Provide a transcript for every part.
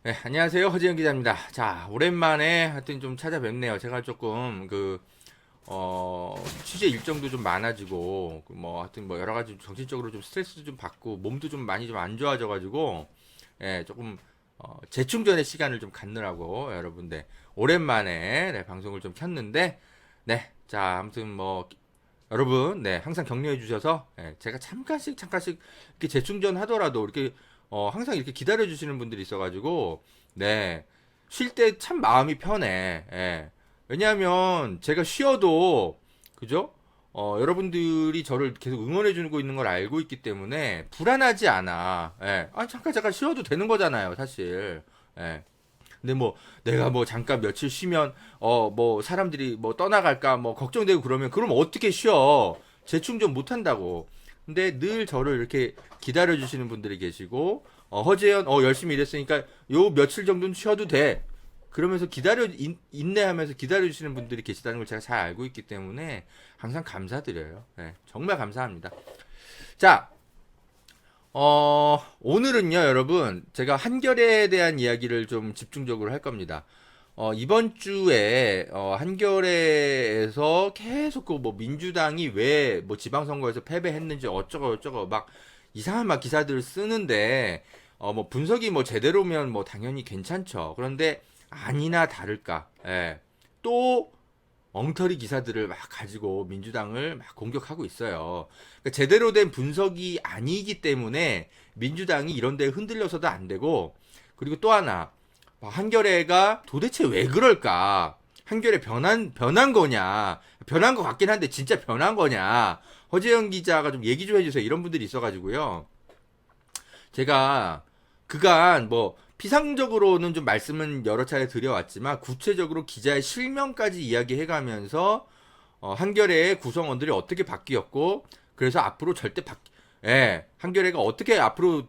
네, 안녕하세요. 허지영 기자입니다. 자, 오랜만에 하여튼 좀 찾아뵙네요. 제가 조금 취재 일정도 좀 많아지고, 하여튼 뭐 여러 가지 정신적으로 좀 스트레스도 좀 받고, 몸도 좀 많이 좀 안 좋아져가지고, 예, 조금, 재충전의 시간을 좀 갖느라고, 여러분들, 오랜만에, 네, 방송을 좀 켰는데, 네, 자, 아무튼 여러분, 네, 항상 격려해 주셔서, 예, 제가 잠깐씩 이렇게 재충전 하더라도, 이렇게, 항상 이렇게 기다려 주시는 분들이 있어가지고, 네, 쉴 때 참 마음이 편해. 예. 왜냐하면 제가 쉬어도, 그죠? 여러분들이 저를 계속 응원해 주고 있는 걸 알고 있기 때문에 불안하지 않아. 예. 아, 잠깐 쉬어도 되는 거잖아요, 사실. 예. 근데 내가 잠깐 며칠 쉬면 사람들이 떠나갈까 걱정되고 그러면 어떻게 쉬어? 재충전 못 한다고. 근데 늘 저를 이렇게 기다려 주시는 분들이 계시고 허재현 열심히 일했으니까 요 며칠 정도는 쉬어도 돼. 그러면서 인내하면서 기다려 주시는 분들이 계시다는 걸 제가 잘 알고 있기 때문에 항상 감사드려요. 네, 정말 감사합니다. 자, 오늘은요, 여러분, 제가 한결에 대한 이야기를 좀 집중적으로 할 겁니다. 이번 주에, 한겨레에서 계속 민주당이 왜 지방선거에서 패배했는지 어쩌고 이상한 기사들을 쓰는데, 분석이 제대로면 당연히 괜찮죠. 그런데 아니나 다를까, 예. 또 엉터리 기사들을 막 가지고 민주당을 막 공격하고 있어요. 그러니까 제대로 된 분석이 아니기 때문에 민주당이 이런 데 흔들려서도 안 되고, 그리고 또 하나, 한겨레가 도대체 왜 그럴까? 한겨레 변한 거냐? 변한 것 같긴 한데 진짜 변한 거냐? 허재영 기자가 좀 얘기 좀 해주세요. 이런 분들이 있어가지고요. 제가 그간 피상적으로는 좀 말씀은 여러 차례 드려왔지만 구체적으로 기자의 실명까지 이야기해가면서 한겨레의 구성원들이 어떻게 바뀌었고 그래서 앞으로 한겨레가 어떻게 앞으로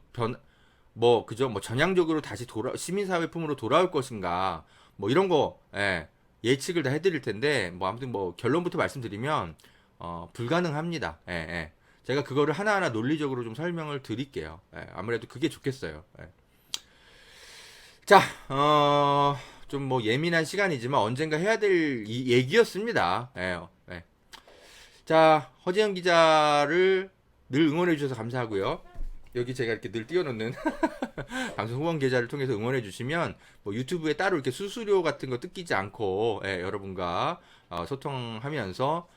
전향적으로 다시 시민사회품으로 돌아올 것인가 이런 거 예측을 다 해드릴 텐데 아무튼 결론부터 말씀드리면 불가능합니다. 제가 그거를 하나하나 논리적으로 좀 설명을 드릴게요. 아무래도 그게 좋겠어요. 자, 좀 예민한 시간이지만 언젠가 해야 될 얘기였습니다. 자, 허지영 기자를 늘 응원해 주셔서 감사하고요. 여기 제가 이렇게 늘 띄워놓는 방송 후원 계좌를 통해서 응원해 주시면 유튜브에 따로 이렇게 수수료 같은 거 뜯기지 않고 여러분과 소통하면서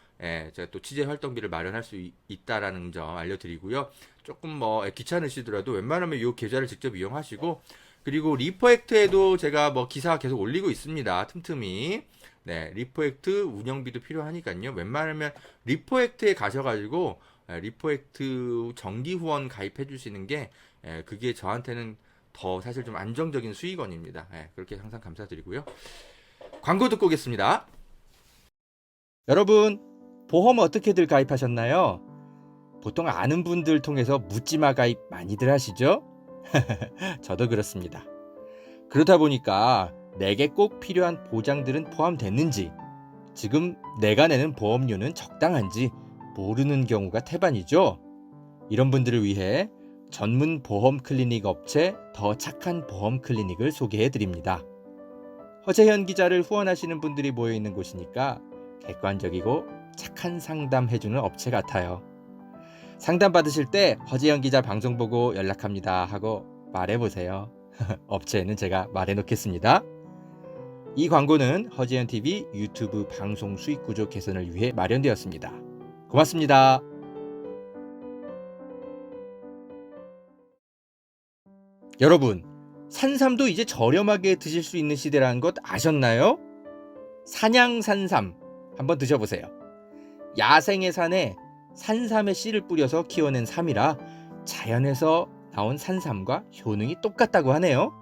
제가 또 취재 활동비를 마련할 수 있다라는 점 알려드리고요. 조금 귀찮으시더라도 웬만하면 이 계좌를 직접 이용하시고 그리고 리퍼액트에도 제가 기사 계속 올리고 있습니다. 틈틈이. 네, 리퍼액트 운영비도 필요하니까요. 웬만하면 리퍼액트에 가셔가지고 리퍼액트 정기 후원 가입해 주시는 게 그게 저한테는 더 사실 좀 안정적인 수익원입니다. 그렇게 항상 감사드리고요. 광고 듣고 오겠습니다. 여러분, 보험 어떻게들 가입하셨나요? 보통 아는 분들 통해서 묻지마 가입 많이들 하시죠? 저도 그렇습니다. 그러다 보니까 내게 꼭 필요한 보장들은 포함됐는지, 지금 내가 내는 보험료는 적당한지 모르는 경우가 태반이죠. 이런 분들을 위해 전문 보험 클리닉 업체 더 착한 보험 클리닉을 소개해 드립니다. 허재현 기자를 후원하시는 분들이 모여 있는 곳이니까 객관적이고 착한 상담해주는 업체 같아요. 상담 받으실 때 허재현 기자 방송 보고 연락합니다 하고 말해보세요. 업체에는 제가 말해놓겠습니다. 이 광고는 허재현TV 유튜브 방송 수익 구조 개선을 위해 마련되었습니다. 고맙습니다. 여러분, 산삼도 이제 저렴하게 드실 수 있는 시대라는 것 아셨나요? 산양산삼 한번 드셔보세요. 야생의 산에 산삼의 씨를 뿌려서 키워낸 삼이라 자연에서 나온 산삼과 효능이 똑같다고 하네요.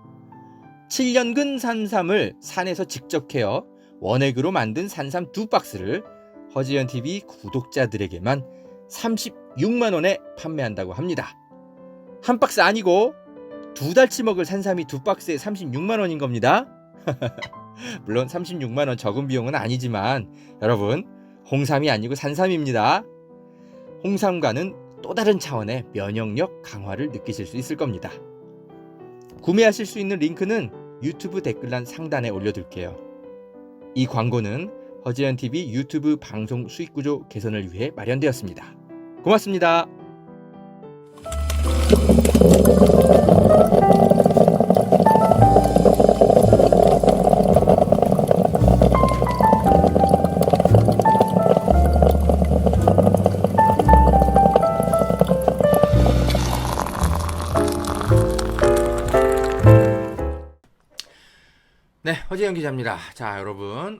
7년근 산삼을 산에서 직접 캐어 원액으로 만든 산삼 2박스를 허지연TV 구독자들에게만 36만원에 판매한다고 합니다. 한 박스 아니고 2달치 먹을 산삼이 2박스에 36만원인 겁니다. 물론 36만원 적은 비용은 아니지만 여러분, 홍삼이 아니고 산삼입니다. 홍삼과는 또 다른 차원의 면역력 강화를 느끼실 수 있을 겁니다. 구매하실 수 있는 링크는 유튜브 댓글란 상단에 올려둘게요. 이 광고는 허재현TV 유튜브 방송 수익구조 개선을 위해 마련되었습니다. 고맙습니다. 네, 허재현 기자입니다. 자, 여러분,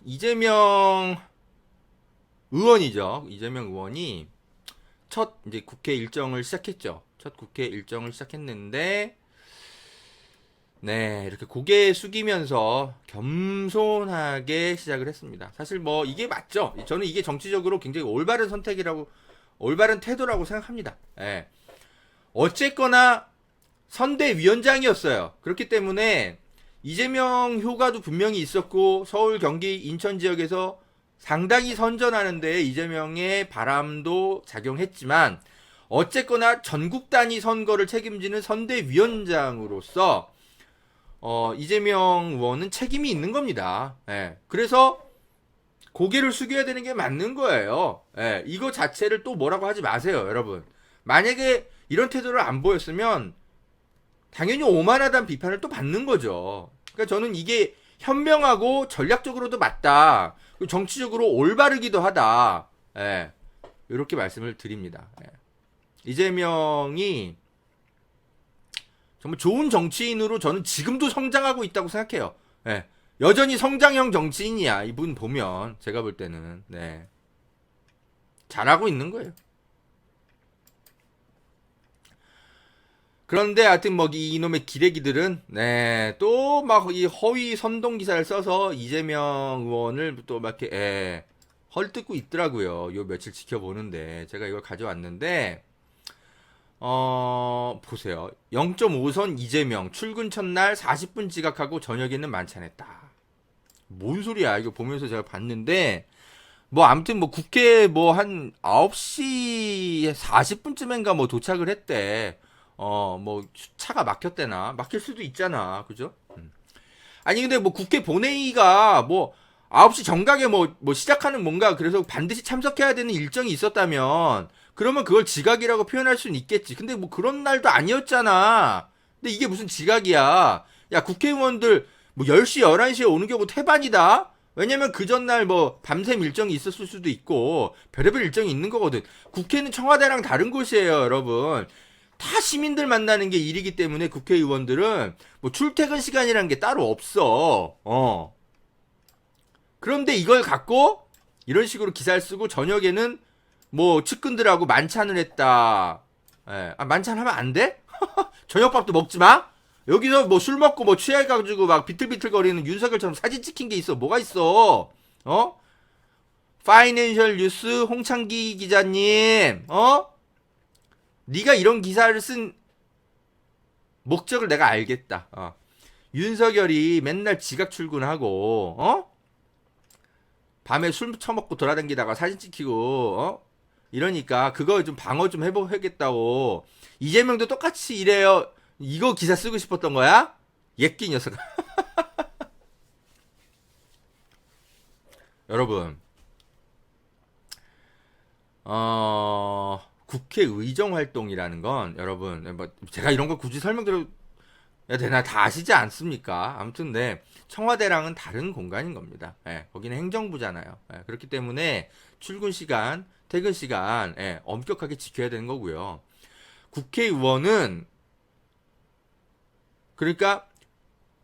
이재명 의원이죠. 이재명 의원이 첫 이제 국회 일정을 시작했죠. 첫 국회 일정을 시작했는데, 네, 이렇게 고개 숙이면서 겸손하게 시작을 했습니다. 사실 뭐 이게 맞죠. 저는 이게 정치적으로 굉장히 올바른 선택이라고, 올바른 태도라고 생각합니다. 예. 어쨌거나 선대위원장이었어요. 그렇기 때문에 이재명 효과도 분명히 있었고, 서울, 경기, 인천 지역에서 상당히 선전하는데 이재명의 바람도 작용했지만, 어쨌거나 전국 단위 선거를 책임지는 선대위원장으로서 이재명 의원은 책임이 있는 겁니다. 예. 그래서 고개를 숙여야 되는 게 맞는 거예요. 예. 이거 자체를 또 뭐라고 하지 마세요, 여러분. 만약에 이런 태도를 안 보였으면 당연히 오만하다는 비판을 또 받는 거죠. 그러니까 저는 이게 현명하고 전략적으로도 맞다. 정치적으로 올바르기도 하다. 예. 이렇게 말씀을 드립니다. 예. 이재명이 정말 좋은 정치인으로 저는 지금도 성장하고 있다고 생각해요. 예. 여전히 성장형 정치인이야. 이분 보면 제가 볼 때는 네. 잘하고 있는 거예요. 그런데 하여튼 뭐 이놈의 기레기들은 네, 또 막 이 허위 선동 기사를 써서 이재명 의원을 또 막 이렇게 헐뜯고 있더라고요. 요 며칠 지켜보는데 제가 이걸 가져왔는데 보세요. 0.5선 이재명 출근 첫날 40분 지각하고 저녁에는 만찬했다. 뭔 소리야? 이거 보면서 제가 봤는데 뭐 아무튼 뭐 국회 뭐 한 9시 40분쯤인가 뭐 도착을 했대. 뭐 차가 막혔대나 막힐 수도 있잖아, 그죠? 아니 근데 뭐 국회 본회의가 뭐 9시 정각에 뭐 시작하는 뭔가 그래서 반드시 참석해야 되는 일정이 있었다면 그러면 그걸 지각이라고 표현할 수는 있겠지. 근데 뭐 그런 날도 아니었잖아. 근데 이게 무슨 지각이야? 야, 국회의원들 뭐 10시 11시에 오는 경우 태반이다. 왜냐면 그 전날 뭐 밤샘 일정이 있었을 수도 있고 별의별 일정이 있는 거거든. 국회는 청와대랑 다른 곳이에요, 여러분. 다 시민들 만나는 게 일이기 때문에 국회의원들은 뭐 출퇴근 시간이라는 게 따로 없어. 그런데 이걸 갖고 이런 식으로 기사를 쓰고 저녁에는 뭐 측근들하고 만찬을 했다. 예. 아, 만찬하면 안 돼? 저녁밥도 먹지 마? 여기서 뭐 술 먹고 뭐 취해가지고 막 비틀비틀거리는 윤석열처럼 사진 찍힌 게 있어. 뭐가 있어? 파이낸셜 뉴스 홍창기 기자님, 네가 이런 기사를 쓴 목적을 내가 알겠다. 윤석열이 맨날 지각 출근하고, 밤에 술 처먹고 돌아다니다가 사진 찍히고, 이러니까 그거 좀 방어 좀 해보겠다고. 이재명도 똑같이 이래요. 이거 기사 쓰고 싶었던 거야? 예끼 녀석. 여러분, 국회 의정 활동이라는 건 여러분 뭐 제가 이런 거 굳이 설명드려야 되나 다 아시지 않습니까? 아무튼 네, 청와대랑은 다른 공간인 겁니다. 예, 거기는 행정부잖아요. 예, 그렇기 때문에 출근 시간, 퇴근 시간 엄격하게 지켜야 되는 거고요. 국회의원은 그러니까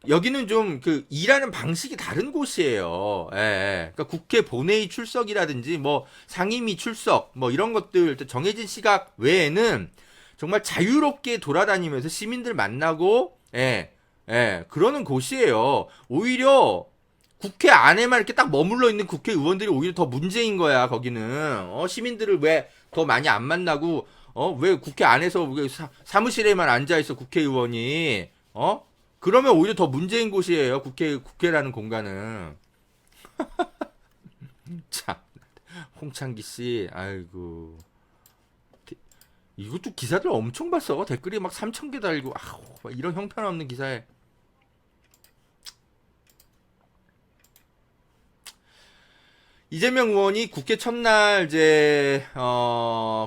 여기는 좀 그 일하는 방식이 다른 곳이에요. 예. 그러니까 국회 본회의 출석이라든지 뭐 상임위 출석 뭐 이런 것들 정해진 시각 외에는 정말 자유롭게 돌아다니면서 시민들 만나고 그러는 곳이에요. 오히려 국회 안에만 이렇게 딱 머물러 있는 국회의원들이 오히려 더 문제인 거야. 거기는 시민들을 왜 더 많이 안 만나고 왜 국회 안에서 사무실에만 앉아 있어 국회의원이 그러면 오히려 더 문제인 곳이에요. 국회라는 공간은. 참, 홍창기 씨, 아이고. 이것도 기사들 엄청 봤어. 댓글이 막 3,000개 달고, 막 이런 형편없는 기사에. 이재명 의원이 국회 첫날 이제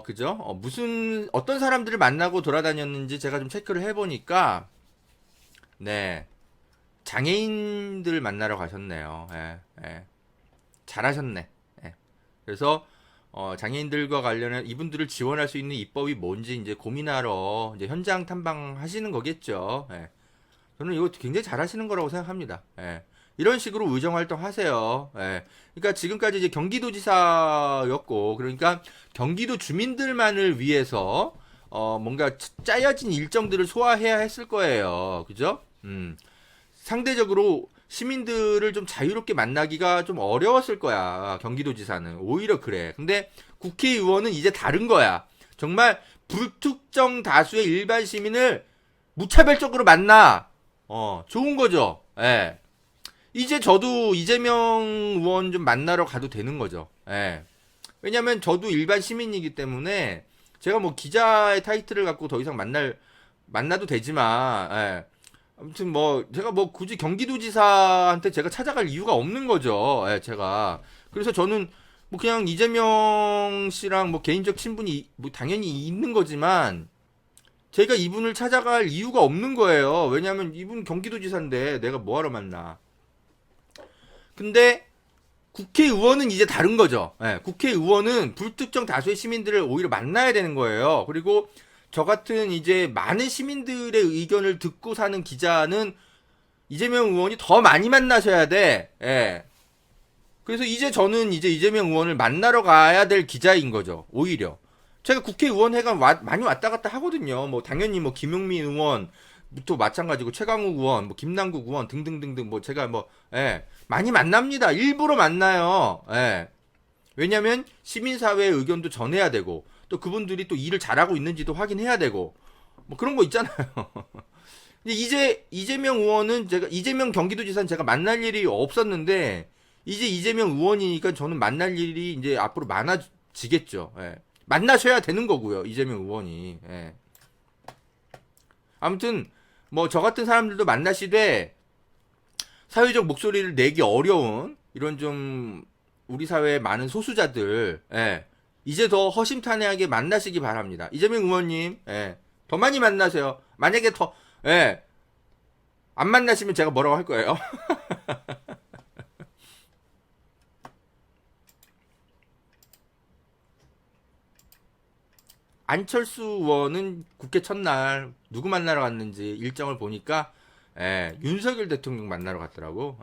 그죠? 무슨 어떤 사람들을 만나고 돌아다녔는지 제가 좀 체크를 해보니까 네 장애인들 만나러 가셨네요. 예, 예. 잘하셨네. 예. 그래서 장애인들과 관련해 이분들을 지원할 수 있는 입법이 뭔지 이제 고민하러 이제 현장 탐방하시는 거겠죠. 예. 저는 이거 굉장히 잘하시는 거라고 생각합니다. 예. 이런 식으로 의정 활동하세요. 예. 그러니까 지금까지 이제 경기도지사였고, 그러니까 경기도 주민들만을 위해서 뭔가 짜여진 일정들을 소화해야 했을 거예요. 그죠? 상대적으로 시민들을 좀 자유롭게 만나기가 좀 어려웠을 거야. 경기도지사는 오히려 그래. 근데 국회의원은 이제 다른 거야. 정말 불특정 다수의 일반 시민을 무차별적으로 만나. 좋은 거죠. 예. 이제 저도 이재명 의원 좀 만나러 가도 되는 거죠. 예. 왜냐면 저도 일반 시민이기 때문에 제가 뭐 기자의 타이틀을 갖고 더 이상 만나도 되지만, 예. 아무튼 뭐 제가 뭐 굳이 경기도지사한테 제가 찾아갈 이유가 없는 거죠. 예, 제가. 그래서 저는 뭐 그냥 이재명 씨랑 뭐 개인적 친분이 뭐 당연히 있는 거지만 제가 이분을 찾아갈 이유가 없는 거예요. 왜냐면 이분 경기도지사인데 내가 뭐하러 만나. 근데 국회의원은 이제 다른 거죠. 예, 국회의원은 불특정 다수의 시민들을 오히려 만나야 되는 거예요. 그리고 저 같은 이제 많은 시민들의 의견을 듣고 사는 기자는 이재명 의원이 더 많이 만나셔야 돼. 예. 그래서 이제 저는 이제 이재명 의원을 만나러 가야 될 기자인 거죠. 오히려. 제가 국회의원회가 많이 왔다 갔다 하거든요. 뭐 당연히 뭐 김용민 의원부터 마찬가지고 최강욱 의원, 뭐 김남국 의원 등등등등 뭐 제가 뭐 예. 많이 만납니다. 일부러 만나요. 예. 왜냐면 시민사회의 의견도 전해야 되고 또 그분들이 또 일을 잘하고 있는지도 확인해야 되고 뭐 그런 거 있잖아요. 근데 이제 이재명 의원은 제가 이재명 경기도지사는 제가 만날 일이 없었는데 이제 이재명 의원이니까 저는 만날 일이 이제 앞으로 많아지겠죠. 예. 만나셔야 되는 거고요. 이재명 의원이. 예. 아무튼 뭐 저 같은 사람들도 만나시되 사회적 목소리를 내기 어려운 이런 좀 우리 사회의 많은 소수자들 예. 이제 더 허심탄회하게 만나시기 바랍니다. 이재명 의원님 예. 더 많이 만나세요. 만약에 더 예. 안 만나시면 제가 뭐라고 할 거예요. 안철수 의원은 국회 첫날 누구 만나러 갔는지 일정을 보니까 예, 윤석열 대통령 만나러 갔더라고.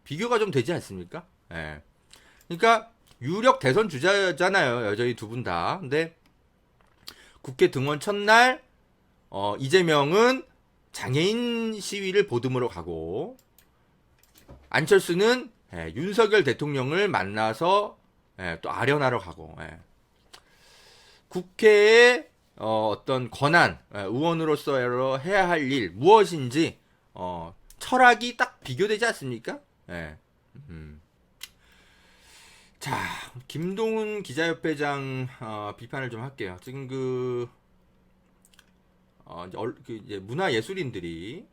비교가 좀 되지 않습니까? 예. 그러니까 유력 대선 주자잖아요. 여전히 두 분 다. 근데 국회 등원 첫날 이재명은 장애인 시위를 보듬으러 가고 안철수는 예, 윤석열 대통령을 만나서 예, 또 아련하러 가고 예. 국회의 어떤 권한 의원으로서 해야 할 일 무엇인지 철학이 딱 비교되지 않습니까? 예. 자, 김동훈 기자협회장 비판을 좀 할게요. 지금 이제 문화예술인들이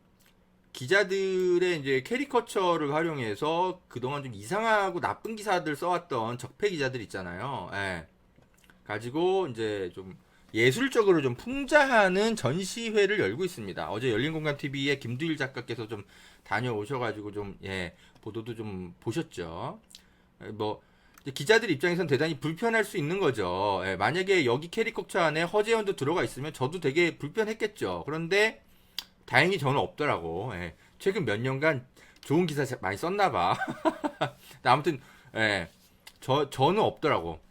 기자들의 이제 캐리커처를 활용해서 그동안 좀 이상하고 나쁜 기사들 써왔던 적폐 기자들 있잖아요. 예. 가지고 이제 좀 예술적으로 좀 풍자하는 전시회를 열고 있습니다. 어제 열린공간TV에 김두일 작가께서 좀 다녀오셔가지고 좀 예, 보도도 좀 보셨죠. 뭐 기자들 입장에선 대단히 불편할 수 있는 거죠. 예, 만약에 여기 캐리커처 안에 허재현도 들어가 있으면 저도 되게 불편했겠죠. 그런데 다행히 저는 없더라고. 예, 최근 몇 년간 좋은 기사 많이 썼나봐. 아무튼 예, 저는 없더라고.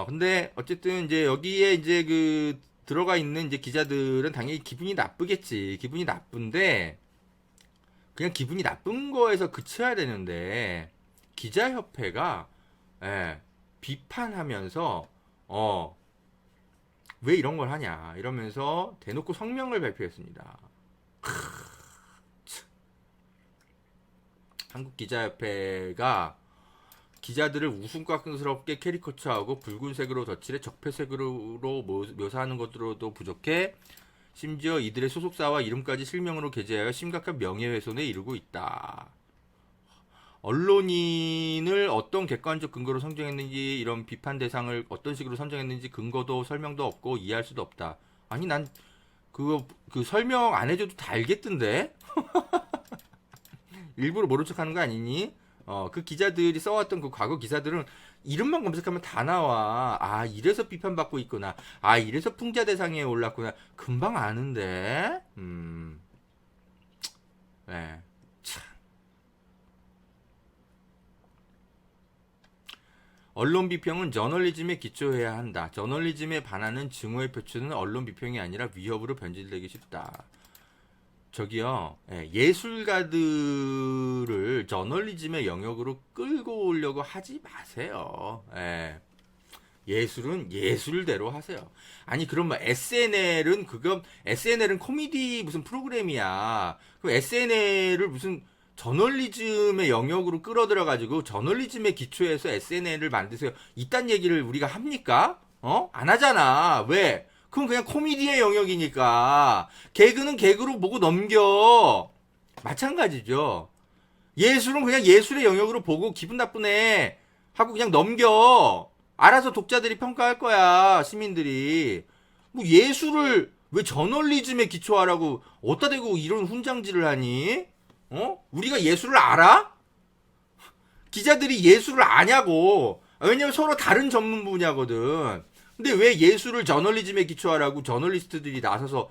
근데 어쨌든 이제 여기에 이제 들어가 있는 이제 기자들은 당연히 기분이 나쁘겠지. 기분이 나쁜데 그냥 기분이 나쁜 거에서 그쳐야 되는데 기자협회가 예, 비판하면서 왜 이런 걸 하냐 이러면서 대놓고 성명을 발표했습니다. 한국기자협회가 기자들을 우스꽝스럽게 캐리커처하고 붉은색으로 덧칠해 적폐색으로 묘사하는 것으로도 부족해 심지어 이들의 소속사와 이름까지 실명으로 게재하여 심각한 명예훼손에 이르고 있다. 언론인을 어떤 객관적 근거로 선정했는지 이런 비판 대상을 어떤 식으로 선정했는지 근거도 설명도 없고 이해할 수도 없다. 아니 난 그 설명 안 해줘도 다 알겠던데? 일부러 모른 척하는 거 아니니? 그 기자들이 써왔던 그 과거 기사들은 이름만 검색하면 다 나와. 아, 이래서 비판받고 있구나. 아, 이래서 풍자 대상에 올랐구나. 금방 아는데? 네. 참. 언론 비평은 저널리즘에 기초해야 한다. 저널리즘에 반하는 증오의 표출은 언론 비평이 아니라 위협으로 변질되기 쉽다. 저기요, 예술가들을 저널리즘의 영역으로 끌고 오려고 하지 마세요. 예술은 예술대로 하세요. 아니, 그럼 뭐 SNL은 코미디 무슨 프로그램이야. 그럼 SNL을 무슨 저널리즘의 영역으로 끌어들여가지고 저널리즘의 기초에서 SNL을 만드세요. 이딴 얘기를 우리가 합니까? 안 하잖아. 왜? 그건 그냥 코미디의 영역이니까. 개그는 개그로 보고 넘겨. 마찬가지죠. 예술은 그냥 예술의 영역으로 보고 기분 나쁘네 하고 그냥 넘겨. 알아서 독자들이 평가할 거야. 시민들이. 뭐 예술을 왜 저널리즘에 기초하라고 어디다 대고 이런 훈장질을 하니? 우리가 예술을 알아? 기자들이 예술을 아냐고. 왜냐면 서로 다른 전문 분야거든. 근데 왜 예술을 저널리즘에 기초하라고 저널리스트들이 나서서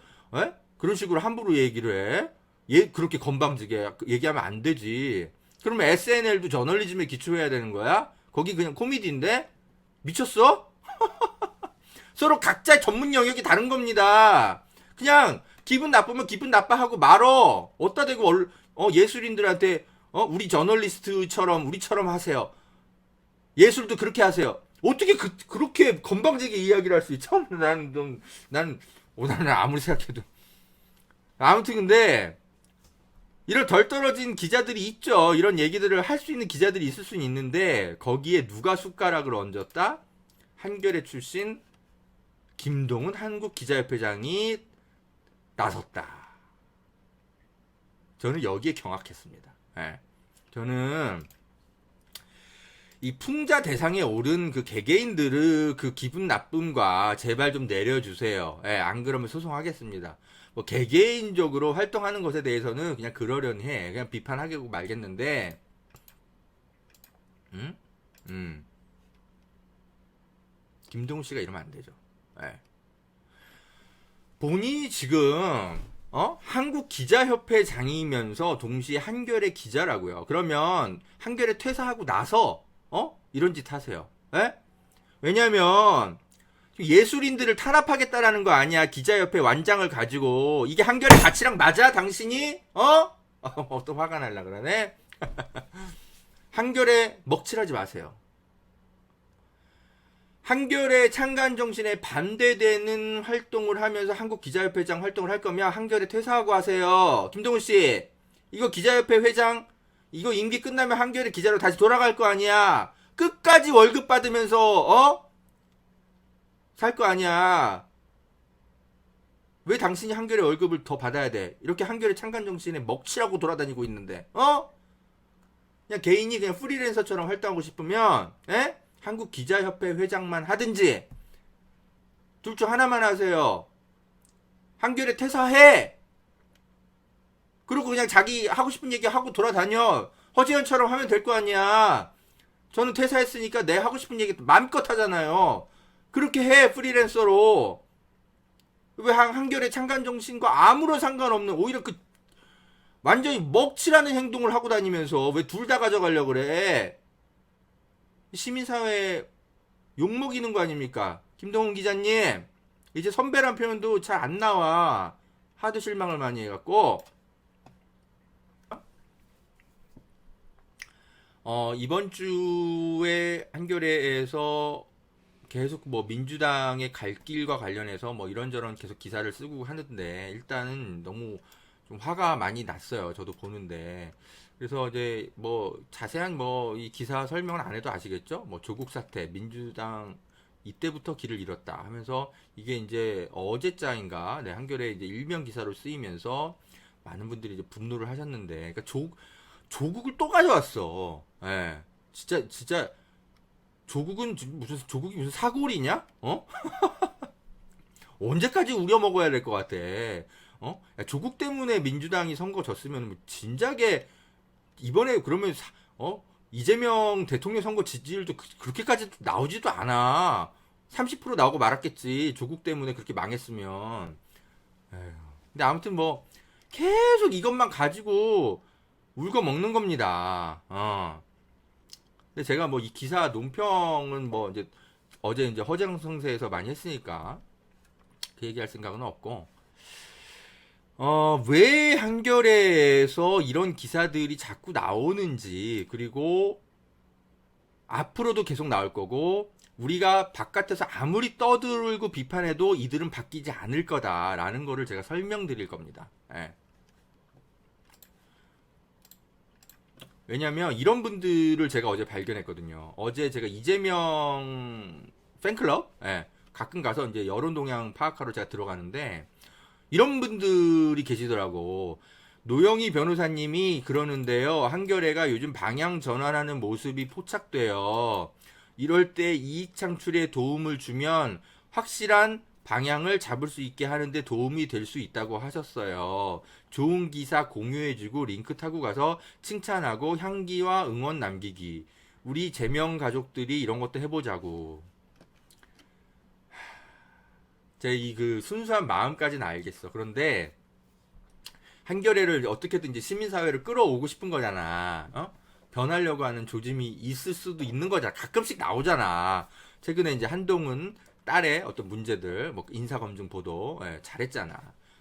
그런 식으로 함부로 얘기를 해? 그렇게 건방지게 얘기하면 안 되지. 그러면 SNL도 저널리즘에 기초해야 되는 거야? 거기 그냥 코미디인데? 미쳤어? 서로 각자 전문 영역이 다른 겁니다. 그냥 기분 나쁘면 기분 나빠하고 말어. 어디다 대고 예술인들한테 우리 저널리스트처럼 우리처럼 하세요. 예술도 그렇게 하세요. 어떻게 그렇게 건방지게 이야기를 할 수 있지? 나는 아무리 생각해도. 아무튼 근데 이런 덜 떨어진 기자들이 있죠. 이런 얘기들을 할 수 있는 기자들이 있을 수는 있는데 거기에 누가 숟가락을 얹었다? 한겨레 출신 김동훈 한국기자협회장이 나섰다. 저는 여기에 경악했습니다. 저는 이 풍자 대상에 오른 그 개개인들의 그 기분 나쁨과 제발 좀 내려주세요. 안 그러면 소송하겠습니다. 뭐 개개인적으로 활동하는 것에 대해서는 그냥 그러려니 해. 그냥 비판하고 말겠는데, 김동훈 씨가 이러면 안 되죠. 본인이 지금 한국기자협회장이면서 동시에 한겨레 기자라고요. 그러면 한겨레 퇴사하고 나서 이런 짓 하세요. 왜냐면 예술인들을 탄압하겠다라는 거 아니야. 기자협회 완장을 가지고 이게 한겨레 가치랑 맞아? 당신이? 또 화가 날라 그러네. 한겨레 먹칠하지 마세요. 한겨레 창간 정신에 반대되는 활동을 하면서 한국기자협회장 활동을 할 거면 한겨레 퇴사하고 하세요. 김동훈 씨, 이거 기자협회 회장 이거 임기 끝나면 한겨레 기자로 다시 돌아갈 거 아니야. 끝까지 월급 받으면서 살 거 아니야. 왜 당신이 한겨레 월급을 더 받아야 돼? 이렇게 한겨레 창간 정신에 먹칠하고 돌아다니고 있는데, 그냥 개인이 그냥 프리랜서처럼 활동하고 싶으면, 한국기자협회 회장만 하든지 둘 중 하나만 하세요. 한겨레 퇴사해. 그리고 그냥 자기 하고 싶은 얘기 하고 돌아다녀. 허지연처럼 하면 될 거 아니야. 저는 퇴사했으니까 내 하고 싶은 얘기 마음껏 하잖아요. 그렇게 해. 프리랜서로. 왜 한겨레 창간 정신과 아무런 상관없는 오히려 그 완전히 먹칠하는 행동을 하고 다니면서 왜 둘 다 가져가려고 그래? 시민사회 욕먹이는 거 아닙니까? 김동훈 기자님, 이제 선배란 표현도 잘 안 나와. 하도 실망을 많이 해갖고. 이번 주에 한겨레에서 계속 뭐 민주당의 갈 길과 관련해서 뭐 이런저런 계속 기사를 쓰고 하는데 일단은 너무 좀 화가 많이 났어요. 저도 보는데. 그래서 이제 뭐 자세한 뭐 이 기사 설명은 안 해도 아시겠죠? 뭐 조국 사태, 민주당 이때부터 길을 잃었다 하면서 이게 이제 어제자인가 한겨레 이제 일면 기사로 쓰이면서 많은 분들이 이제 분노를 하셨는데, 그러니까 조국을 또 가져왔어. 예. 진짜 조국이 무슨 사골이냐? 어? 언제까지 우려 먹어야 될 것 같아. 어? 야, 조국 때문에 민주당이 선거 졌으면 뭐 진작에 이번에 그러면 이재명 대통령 선거 지지율도 그렇게까지 나오지도 않아. 30% 나오고 말았겠지. 조국 때문에 그렇게 망했으면. 에휴. 근데 아무튼 뭐 계속 이것만 가지고 울고 먹는 겁니다. 근데 제가 뭐 이 기사 논평은 뭐 이제 어제 이제 허정성세에서 많이 했으니까 그 얘기할 생각은 없고, 왜 한겨레에서 이런 기사들이 자꾸 나오는지, 그리고 앞으로도 계속 나올 거고, 우리가 바깥에서 아무리 떠들고 비판해도 이들은 바뀌지 않을 거다라는 거를 제가 설명드릴 겁니다. 예. 왜냐면 이런 분들을 제가 어제 발견했거든요. 어제 제가 이재명 팬클럽, 예, 가끔 가서 이제 여론 동향 파악하러 제가 들어가는데 이런 분들이 계시더라고. 노영희 변호사님이 그러는데요. 한겨레가 요즘 방향 전환하는 모습이 포착돼요. 이럴 때 이익 창출에 도움을 주면 확실한 방향을 잡을 수 있게 하는데 도움이 될 수 있다고 하셨어요. 좋은 기사 공유해주고 링크 타고 가서 칭찬하고 향기와 응원 남기기. 우리 제명 가족들이 이런 것도 해보자고. 제 이 그 순수한 마음까지는 알겠어. 그런데 한겨레를 어떻게든 이제 시민사회를 끌어오고 싶은 거잖아. 변하려고 하는 조짐이 있을 수도 있는 거잖아. 가끔씩 나오잖아. 최근에 이제 한동훈 딸의 어떤 문제들, 뭐 인사검증 보도, 예, 잘했잖아.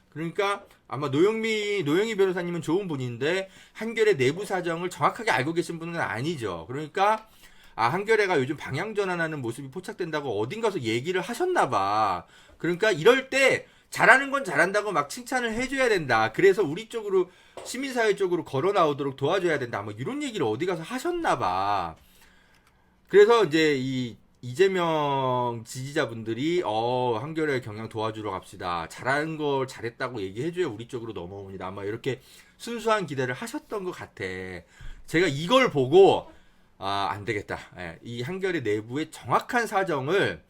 그러니까 아마 노영희 변호사님은 좋은 분인데 한겨레 내부 사정을 정확하게 알고 계신 분은 아니죠. 그러니까 한겨레가 요즘 방향 전환하는 모습이 포착된다고 어딘가서 얘기를 하셨나 봐. 그러니까 이럴 때 잘하는 건 잘한다고 막 칭찬을 해줘야 된다. 그래서 우리 쪽으로 시민사회 쪽으로 걸어 나오도록 도와줘야 된다. 뭐 이런 얘기를 어디 가서 하셨나 봐. 그래서 이제 이 이재명 지지자분들이 한겨레 경향 도와주러 갑시다. 잘하는 걸 잘했다고 얘기해줘야 우리 쪽으로 넘어옵니다. 아마 이렇게 순수한 기대를 하셨던 것 같아. 제가 이걸 보고 안 되겠다. 예, 이 한겨레 내부의 정확한 사정을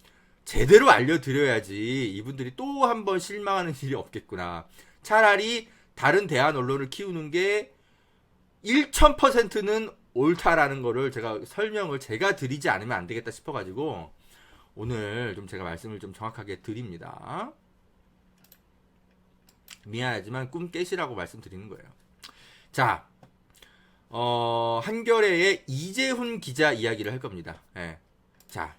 제대로 알려드려야지 이분들이 또 한 번 실망하는 일이 없겠구나. 차라리 다른 대한 언론을 키우는 게 1000%는 옳다라는 거를 제가 드리지 않으면 안 되겠다 싶어가지고 오늘 좀 제가 말씀을 좀 정확하게 드립니다. 미안하지만 꿈 깨시라고 말씀드리는 거예요. 자, 한겨레의 이재훈 기자 이야기를 할 겁니다. 예. 자,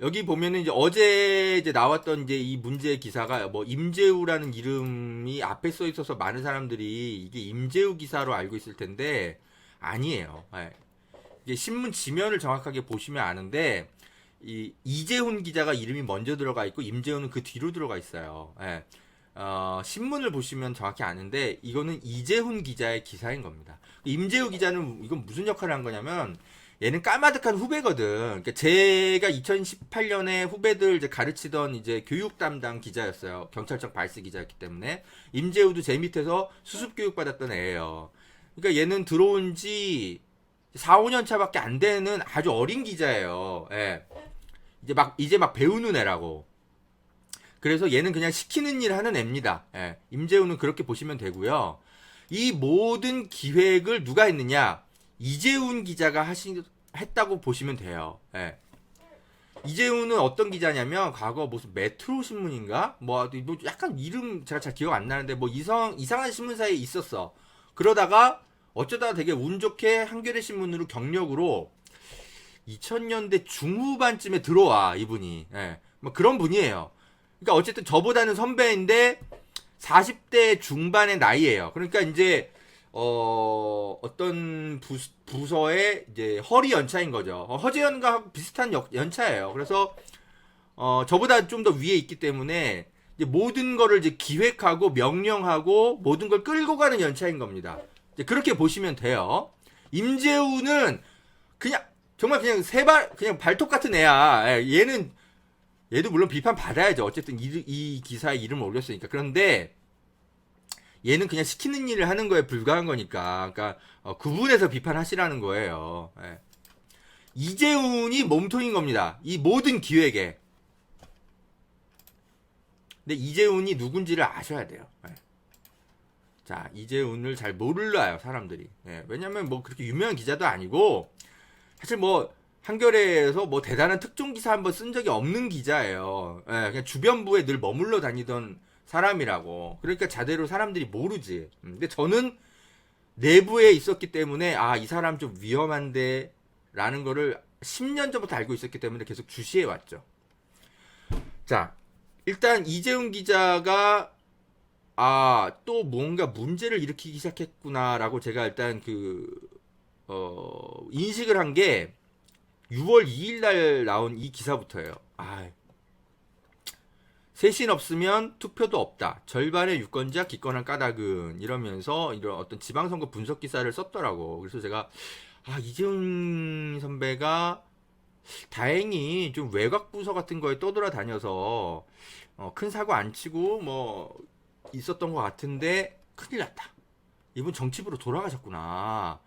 여기 보면은 이제 어제 이제 나왔던 이제 이 문제 기사가 뭐 임재우라는 이름이 앞에 써 있어서 많은 사람들이 이게 임재우 기사로 알고 있을 텐데 아니에요. 예. 이게 신문 지면을 정확하게 보시면 아는데 이 이재훈 기자가 이름이 먼저 들어가 있고 임재우는 그 뒤로 들어가 있어요. 예. 신문을 보시면 정확히 아는데 이거는 이재훈 기자의 기사인 겁니다. 임재우 기자는 이건 무슨 역할을 한 거냐면 얘는 까마득한 후배거든. 그러니까 제가 2018년에 후배들 이제 가르치던 이제 교육 담당 기자였어요. 경찰청 발스 기자였기 때문에. 임재우도 제 밑에서 수습 교육 받았던 애예요. 그러니까 얘는 들어온 지 4, 5년 차밖에 안 되는 아주 어린 기자예요. 예. 이제 막 배우는 애라고. 그래서 얘는 그냥 시키는 일 하는 애입니다. 예. 임재우는 그렇게 보시면 되고요. 이 모든 기획을 누가 했느냐? 이재훈 기자가 했다고 보시면 돼요. 예. 이재훈은 어떤 기자냐면 과거 무슨 메트로 신문인가? 뭐 약간 이름 제가 잘 기억 안 나는데 뭐 이상한 신문사에 있었어. 그러다가 어쩌다가 되게 운 좋게 한겨레 신문으로 경력으로 2000년대 중후반쯤에 들어와 이분이. 예. 뭐 그런 분이에요. 그러니까 어쨌든 저보다는 선배인데 40대 중반의 나이예요. 그러니까 이제 어떤 부서의 이제 허리 연차인 거죠. 허재현과 비슷한 연차예요. 그래서 저보다 좀 더 위에 있기 때문에 이제 모든 거를 이제 기획하고 명령하고 모든 걸 끌고 가는 연차인 겁니다. 이제 그렇게 보시면 돼요. 임재우는 그냥 정말 그냥 그냥 발톱 같은 애야. 얘도 물론 비판 받아야죠. 어쨌든 이 기사에 이름을 올렸으니까. 그런데 얘는 그냥 시키는 일을 하는 거에 불과한 거니까. 그러니까 구분해서 비판하시라는 거예요. 예. 이재훈이 몸통인 겁니다. 이 모든 기획에. 근데 이재훈이 누군지를 아셔야 돼요. 예. 자, 이재훈을 잘 몰라요, 사람들이. 예. 왜냐면 뭐 그렇게 유명한 기자도 아니고, 사실 뭐 한겨레에서 뭐 대단한 특종 기사 한번 쓴 적이 없는 기자예요. 예. 그냥 주변부에 늘 머물러 다니던 사람이라고. 그러니까 자대로 사람들이 모르지. 근데 저는 내부에 있었기 때문에 이 사람 좀 위험한데 라는 거를 10년 전부터 알고 있었기 때문에 계속 주시해 왔죠. 자, 일단 이재훈 기자가 또 뭔가 문제를 일으키기 시작했구나라고 제가 일단 인식을 한 게 6월 2일 날 나온 이 기사부터예요. 쇄신 없으면 투표도 없다. 절반의 유권자 기권한 까닭은 이러면서 이런 어떤 지방선거 분석 기사를 썼더라고. 그래서 제가 이재훈 선배가 다행히 좀 외곽 부서 같은 거에 떠돌아다녀서 큰 사고 안 치고 뭐 있었던 것 같은데 큰일 났다. 이분 정치부로 돌아가셨구나.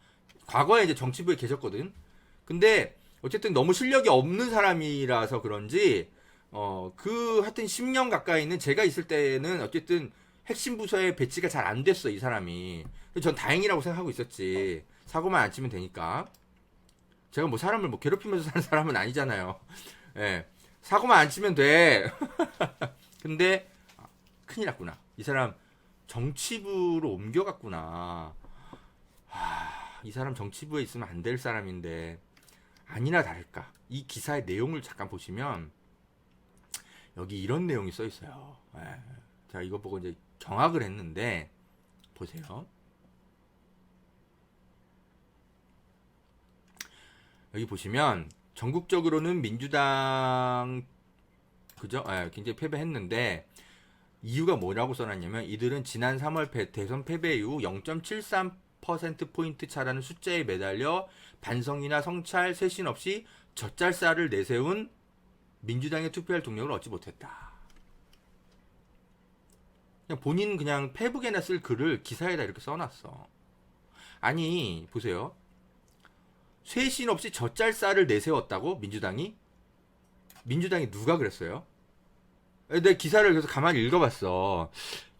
과거에 이제 정치부에 계셨거든. 근데 어쨌든 너무 실력이 없는 사람이라서 그런지 하여튼 10년 가까이는 제가 있을 때는 어쨌든 핵심 부서에 배치가 잘 안 됐어, 이 사람이. 전 다행이라고 생각하고 있었지. 사고만 안 치면 되니까. 제가 뭐 사람을 뭐 괴롭히면서 사는 사람은 아니잖아요. 예. 사고만 안 치면 돼. 근데 큰일 났구나. 이 사람 정치부로 옮겨갔구나. 이 사람 정치부에 있으면 안 될 사람인데 아니나 다를까. 이 기사의 내용을 잠깐 보시면 여기 이런 내용이 써 있어요. 제가 이거 보고 이제 경악을 했는데 보세요. 여기 보시면 전국적으로는 민주당 그죠? 굉장히 패배했는데 이유가 뭐라고 써놨냐면 이들은 지난 3월 대선 패배 이후 0.73%포인트 차라는 숫자에 매달려 반성이나 성찰, 쇄신 없이 젖잘싸를 내세운 민주당에 투표할 동력을 얻지 못했다. 그냥 본인 그냥 페북에나 쓸 글을 기사에다 이렇게 써놨어. 아니 보세요. 쇄신 없이 젖잘싸를 내세웠다고 민주당이 누가 그랬어요? 내가 기사를 그래서 가만히 읽어봤어.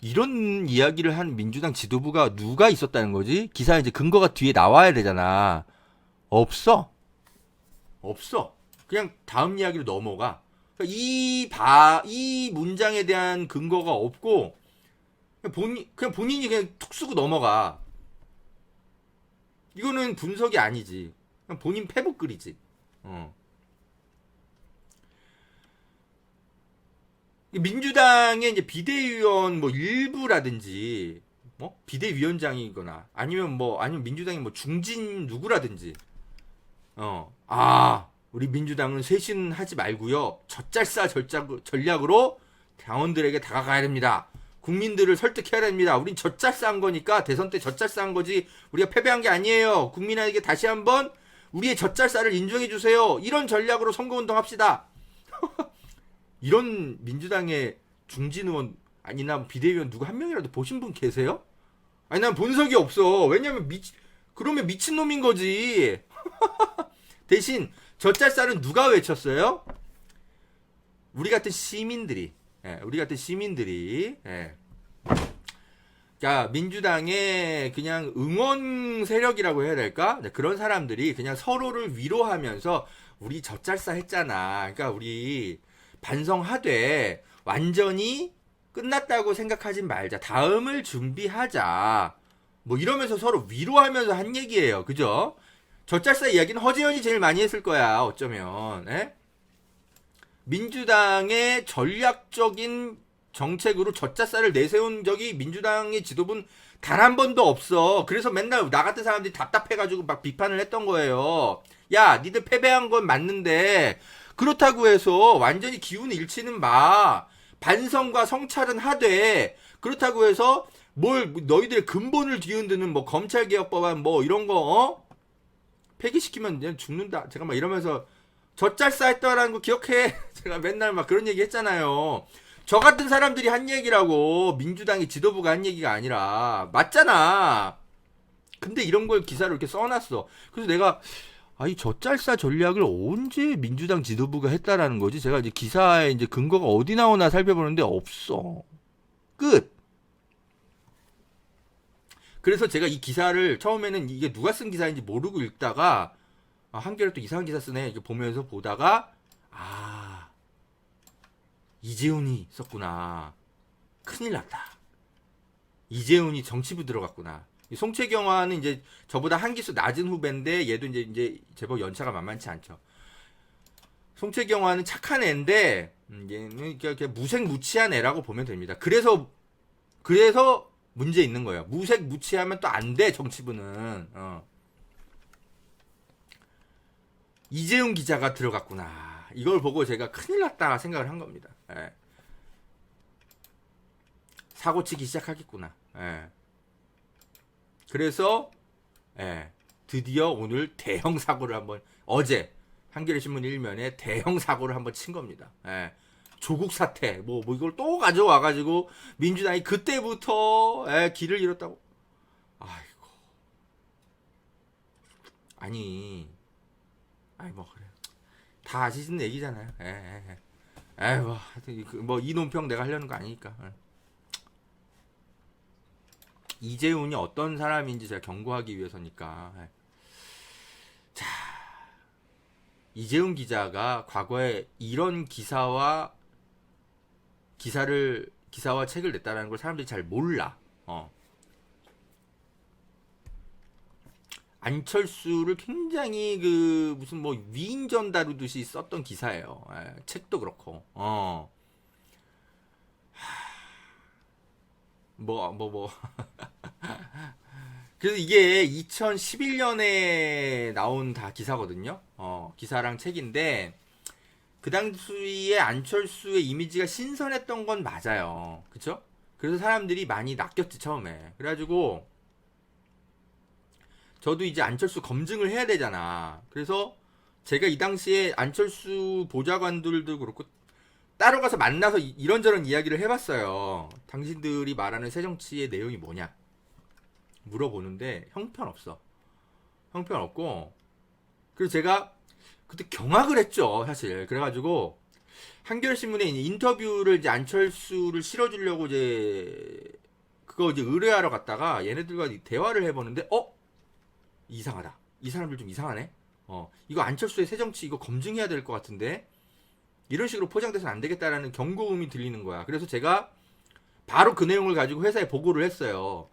이런 이야기를 한 민주당 지도부가 누가 있었다는 거지? 기사에 이제 근거가 뒤에 나와야 되잖아. 없어. 그냥 다음 이야기로 넘어가. 그러니까 이 문장에 대한 근거가 없고 그냥 본인이 그냥 툭 쓰고 넘어가. 이거는 분석이 아니지. 그냥 본인 페북 글이지. 민주당의 이제 비대위원 뭐 일부라든지 뭐 비대위원장이거나 아니면 민주당의 뭐 중진 누구라든지 우리 민주당은 쇄신하지 말고요. 젖잘싸 전략으로 당원들에게 다가가야 됩니다. 국민들을 설득해야 됩니다. 우린 젖잘싸한 거니까 대선 때 젖잘싸한 거지 우리가 패배한 게 아니에요. 국민에게 다시 한번 우리의 젖잘싸를 인정해 주세요. 이런 전략으로 선거운동 합시다. 이런 민주당의 중진 의원 아니나 비대위원 누구 한 명이라도 보신 분 계세요? 아니 난 본 적이 없어. 왜냐면 그러면 미친놈인 거지. 대신 젖잘쌀은 누가 외쳤어요? 우리 같은 시민들이. 자, 민주당의 그냥 응원 세력이라고 해야 될까? 그런 사람들이 그냥 서로를 위로하면서 우리 젖잘싸 했잖아. 그러니까 우리 반성하되 완전히 끝났다고 생각하지 말자. 다음을 준비하자. 뭐 이러면서 서로 위로하면서 한 얘기예요. 그죠? 젖잘싸 이야기는 허재현이 제일 많이 했을 거야. 어쩌면. 민주당의 전략적인 정책으로 젖잘싸를 내세운 적이 민주당의 지도부는 단 한 번도 없어. 그래서 맨날 나 같은 사람들이 답답해가지고 막 비판을 했던 거예요. 야, 니들 패배한 건 맞는데 그렇다고 해서 완전히 기운을 잃지는 마. 반성과 성찰은 하되 그렇다고 해서 너희들의 근본을 뒤흔드는 뭐 검찰개혁법안 뭐 이런 거 폐기시키면 그냥 죽는다. 제가 막 이러면서 젖잘싸 했다라는 거 기억해. 제가 맨날 막 그런 얘기 했잖아요. 저 같은 사람들이 한 얘기라고 민주당의 지도부가 한 얘기가 아니라 맞잖아. 근데 이런 걸 기사를 이렇게 써놨어. 그래서 내가 이 젖잘싸 전략을 언제 민주당 지도부가 했다라는 거지? 제가 이제 기사에 이제 근거가 어디 나오나 살펴보는데 없어. 끝. 그래서 제가 이 기사를 처음에는 이게 누가 쓴 기사인지 모르고 읽다가 한겨레 또 이상한 기사 쓰네 이렇게 보면서 보다가 이재훈이 썼구나. 큰일 났다. 이재훈이 정치부 들어갔구나. 송채경화는 이제 저보다 한 기수 낮은 후배인데 얘도 이제 제법 연차가 만만치 않죠. 송채경화는 착한 애인데 얘는 그냥 무색무취한 애라고 보면 됩니다. 그래서 문제 있는 거예요. 무색무취하면 또 안 돼 정치부는. 이재훈 기자가 들어갔구나. 이걸 보고 제가 큰일 났다 생각을 한 겁니다. 예. 사고치기 시작하겠구나. 예. 그래서 드디어 오늘 대형 사고를 어제 한겨레 신문 1면에 대형 사고를 한번 친 겁니다. 조국 사태 뭐 이걸 또 가져와가지고 민주당이 그때부터 길을 잃었다고. 아이고. 아니 뭐 그래. 다 아시는 얘기잖아요. 뭐 이 논평 내가 하려는 거 아니니까. 이재훈이 어떤 사람인지 제가 경고하기 위해서니까. 자, 이재훈 기자가 과거에 이런 기사와 책을 냈다는 걸 사람들이 잘 몰라. 안철수를 굉장히 무슨 뭐 위인전 다루듯이 썼던 기사예요. 책도 그렇고. 그래서 이게 2011년에 나온 다 기사거든요. 기사랑 책인데 그 당시에 안철수의 이미지가 신선했던 건 맞아요. 그쵸? 그래서 사람들이 많이 낚였지 처음에. 그래가지고 저도 이제 안철수 검증을 해야 되잖아. 그래서 제가 이 당시에 안철수 보좌관들도 그렇고 따로 가서 만나서 이런저런 이야기를 해봤어요. 당신들이 말하는 새정치의 내용이 뭐냐 물어보는데 형편없어. 형편없고 그래서 제가 그때 경악을 했죠 사실. 그래가지고 한겨레신문에 인터뷰를 이제 안철수를 실어주려고 그거 이제 의뢰하러 갔다가 얘네들과 대화를 해보는데 이상하다. 이 사람들 좀 이상하네. 이거 안철수의 새정치 이거 검증해야 될 것 같은데 이런 식으로 포장돼서는 안 되겠다라는 경고음이 들리는 거야. 그래서 제가 바로 그 내용을 가지고 회사에 보고를 했어요.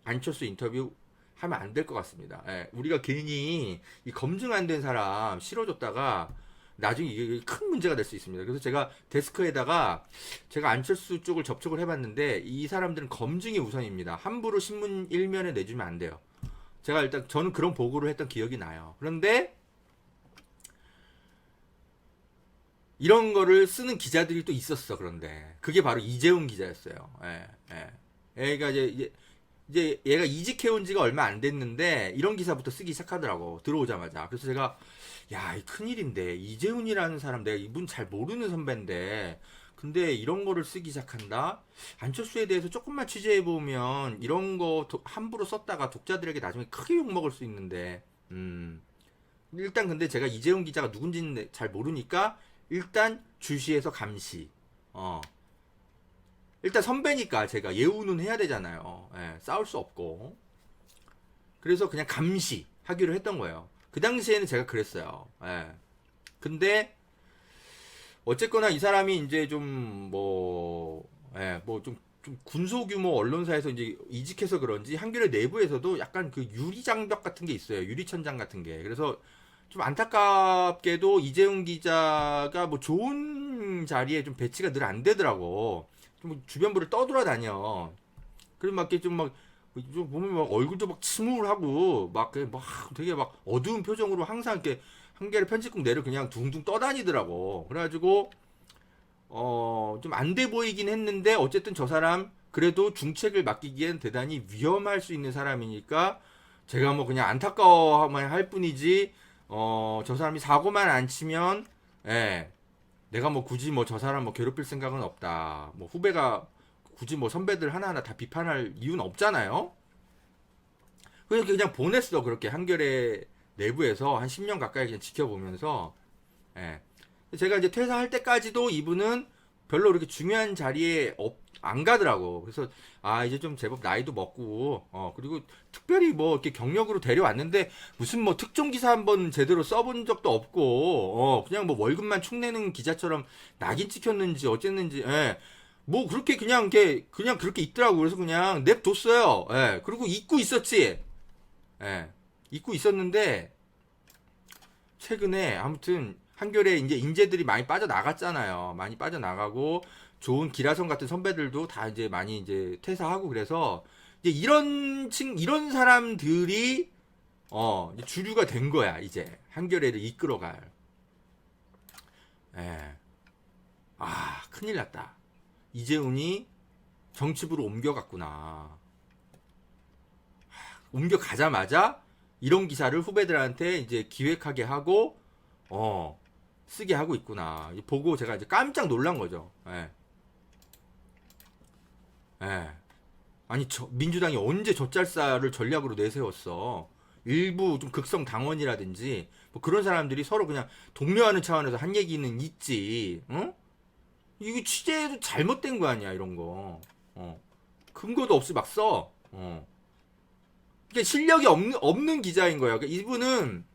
안철수 인터뷰 하면 안 될 것 같습니다. 우리가 괜히 이 검증 안 된 사람 실어줬다가 나중에 이게 큰 문제가 될 수 있습니다. 그래서 제가 데스크에다가 제가 안철수 쪽을 접촉을 해봤는데 이 사람들은 검증이 우선입니다. 함부로 신문 1면에 내주면 안 돼요. 제가 일단 저는 그런 보고를 했던 기억이 나요. 그런데 이런 거를 쓰는 기자들이 또 있었어. 그런데 그게 바로 이재훈 기자였어요. 얘가 이제 얘가 이직해온 지가 얼마 안 됐는데 이런 기사부터 쓰기 시작하더라고. 들어오자마자. 그래서 제가 이 큰일인데 이재훈이라는 사람 내가 이분 잘 모르는 선배인데 근데 이런 거를 쓰기 시작한다. 안철수에 대해서 조금만 취재해보면 이런 거 함부로 썼다가 독자들에게 나중에 크게 욕먹을 수 있는데 일단 근데 제가 이재훈 기자가 누군지는 잘 모르니까 일단 주시해서 감시. 일단 선배니까 제가 예우는 해야 되잖아요. 싸울 수 없고. 그래서 그냥 감시하기로 했던 거예요. 그 당시에는 제가 그랬어요. 근데 어쨌거나 이 사람이 이제 좀 군소규모 언론사에서 이제 이직해서 그런지 한겨레 내부에서도 약간 그 유리장벽 같은 게 있어요. 유리천장 같은 게. 그래서 좀 안타깝게도 이재훈 기자가 뭐 좋은 자리에 좀 배치가 늘 안 되더라고. 좀 주변부를 떠돌아다녀. 그리고 막 이렇게 좀 보면 막 얼굴도 막 침울하고 막 되게 막 어두운 표정으로 항상 이렇게 한겨레 편집국 내를 그냥 둥둥 떠다니더라고. 그래가지고 좀 안 돼 보이긴 했는데 어쨌든 저 사람 그래도 중책을 맡기기엔 대단히 위험할 수 있는 사람이니까 제가 뭐 그냥 안타까워만 할 뿐이지 저 사람이 사고만 안 치면 내가 뭐 굳이 뭐 저 사람 뭐 괴롭힐 생각은 없다. 뭐 후배가 굳이 뭐 선배들 하나하나 다 비판할 이유는 없잖아요. 그냥 보냈어. 그렇게 한겨레 내부에서 한 10년 가까이 그냥 지켜보면서, 예. 제가 이제 퇴사할 때까지도 이분은 별로 그렇게 중요한 자리에 안 가더라고. 그래서 아 이제 좀 제법 나이도 먹고 그리고 특별히 뭐 이렇게 경력으로 데려왔는데 무슨 뭐 특종 기사 한번 제대로 써본 적도 없고 그냥 뭐 월급만 축내는 기자처럼 낙인 찍혔는지 어쨌는지 뭐 그렇게 그냥 이렇게 그냥 그렇게 있더라고. 그래서 그냥 냅뒀어요. 그리고 잊고 있었지. 잊고 있었는데 최근에 아무튼 한겨레 이제 인재들이 많이 빠져나갔잖아요. 많이 빠져나가고 좋은 기라성 같은 선배들도 다 이제 많이 이제 퇴사하고 그래서 이제 이런 사람들이 이제 주류가 된 거야. 이제 한겨레를 이끌어갈. 예. 아, 큰일 났다. 이재훈이 정치부로 옮겨갔구나. 옮겨가자마자 이런 기사를 후배들한테 이제 기획하게 하고 쓰게 하고 있구나. 보고 제가 이제 깜짝 놀란 거죠. 예. 예. 아니 민주당이 언제 젖잘싸를 전략으로 내세웠어? 일부 좀 극성 당원이라든지 뭐 그런 사람들이 서로 그냥 독려하는 차원에서 한 얘기는 있지. 응? 이거 취재도 잘못된 거 아니야 이런 거. 근거도 없이 막 써. 이게 실력이 없는 기자인 거야. 그러니까 이분은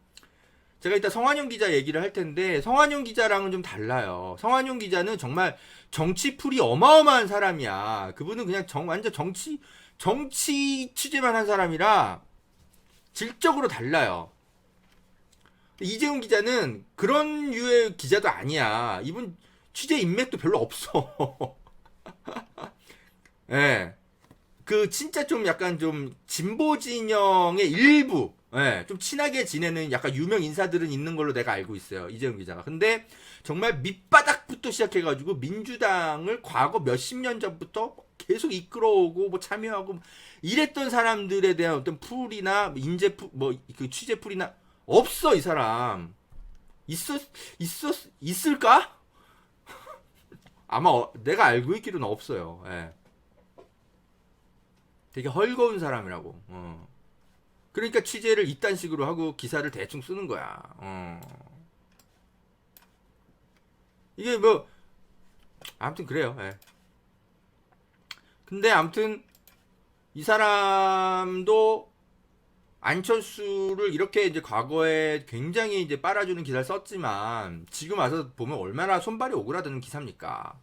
제가 이따 성환용 기자 얘기를 할 텐데 성환용 기자랑은 좀 달라요. 성환용 기자는 정말 정치풀이 어마어마한 사람이야. 그분은 그냥 완전 정치 취재만 한 사람이라 질적으로 달라요. 이재훈 기자는 그런 류의 기자도 아니야. 이분 취재 인맥도 별로 없어. 예. 그 진짜 좀 약간 좀 진보 진영의 일부 좀 친하게 지내는 약간 유명 인사들은 있는 걸로 내가 알고 있어요. 이재훈 기자가. 근데 정말 밑바닥부터 시작해가지고 민주당을 과거 몇십 년 전부터 계속 이끌어오고 뭐 참여하고 이랬던 사람들에 대한 어떤 풀이나 뭐그 취재 풀이나 없어 이 사람. 있을까? 아마 내가 알고 있기로는 없어요. 예. 되게 헐거운 사람이라고. 그러니까 취재를 이딴 식으로 하고 기사를 대충 쓰는 거야. 이게 뭐 아무튼 그래요. 예. 근데 아무튼 이 사람도 안철수를 이렇게 이제 과거에 굉장히 이제 빨아주는 기사를 썼지만 지금 와서 보면 얼마나 손발이 오그라드는 기사입니까?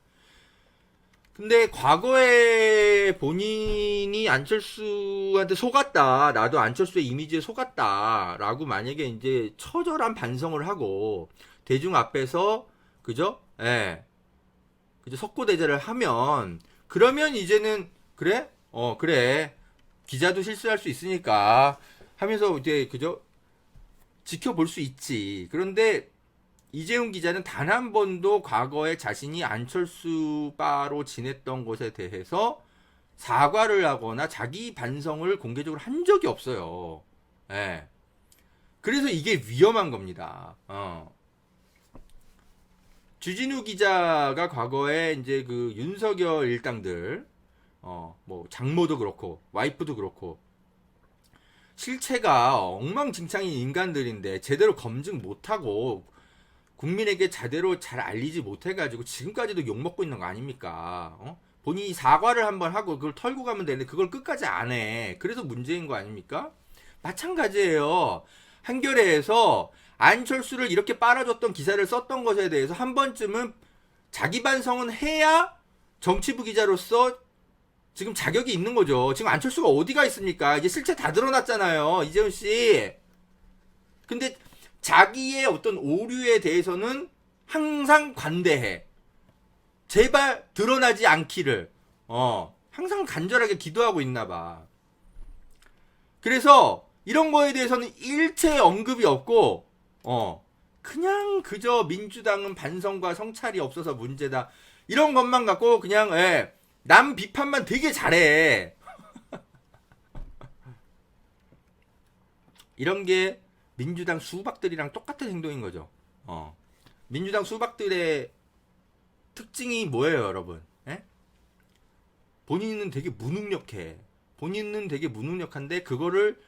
근데 과거에 본인이 안철수한테 속았다. 나도 안철수의 이미지에 속았다라고 만약에 이제 처절한 반성을 하고 대중 앞에서 그죠? 예. 그죠? 석고대죄를 하면 그러면 이제는 그래? 그래. 기자도 실수할 수 있으니까 하면서 이제 그죠? 지켜볼 수 있지. 그런데 이재훈 기자는 단 한 번도 과거에 자신이 안철수 바로 지냈던 것에 대해서 사과를 하거나 자기 반성을 공개적으로 한 적이 없어요. 예. 그래서 이게 위험한 겁니다. 주진우 기자가 과거에 이제 그 윤석열 일당들, 뭐 장모도 그렇고 와이프도 그렇고 실체가 엉망진창인 인간들인데 제대로 검증 못하고 국민에게 제대로 잘 알리지 못해가지고 지금까지도 욕먹고 있는 거 아닙니까? 본인이 사과를 한번 하고 그걸 털고 가면 되는데 그걸 끝까지 안 해. 그래서 문제인 거 아닙니까? 마찬가지예요. 한겨레에서 안철수를 이렇게 빨아줬던 기사를 썼던 것에 대해서 한 번쯤은 자기 반성은 해야 정치부 기자로서 지금 자격이 있는 거죠. 지금 안철수가 어디가 있습니까? 이제 실체 다 드러났잖아요. 이재훈 씨. 근데 자기의 어떤 오류에 대해서는 항상 관대해. 제발 드러나지 않기를. 항상 간절하게 기도하고 있나 봐. 그래서 이런 거에 대해서는 일체 언급이 없고 그냥 그저 민주당은 반성과 성찰이 없어서 문제다. 이런 것만 갖고 그냥 남 비판만 되게 잘해. 이런 게 민주당 수박들이랑 똑같은 행동인 거죠. 민주당 수박들의 특징이 뭐예요, 여러분? 예? 본인은 되게 무능력해. 본인은 되게 무능력한데 그거를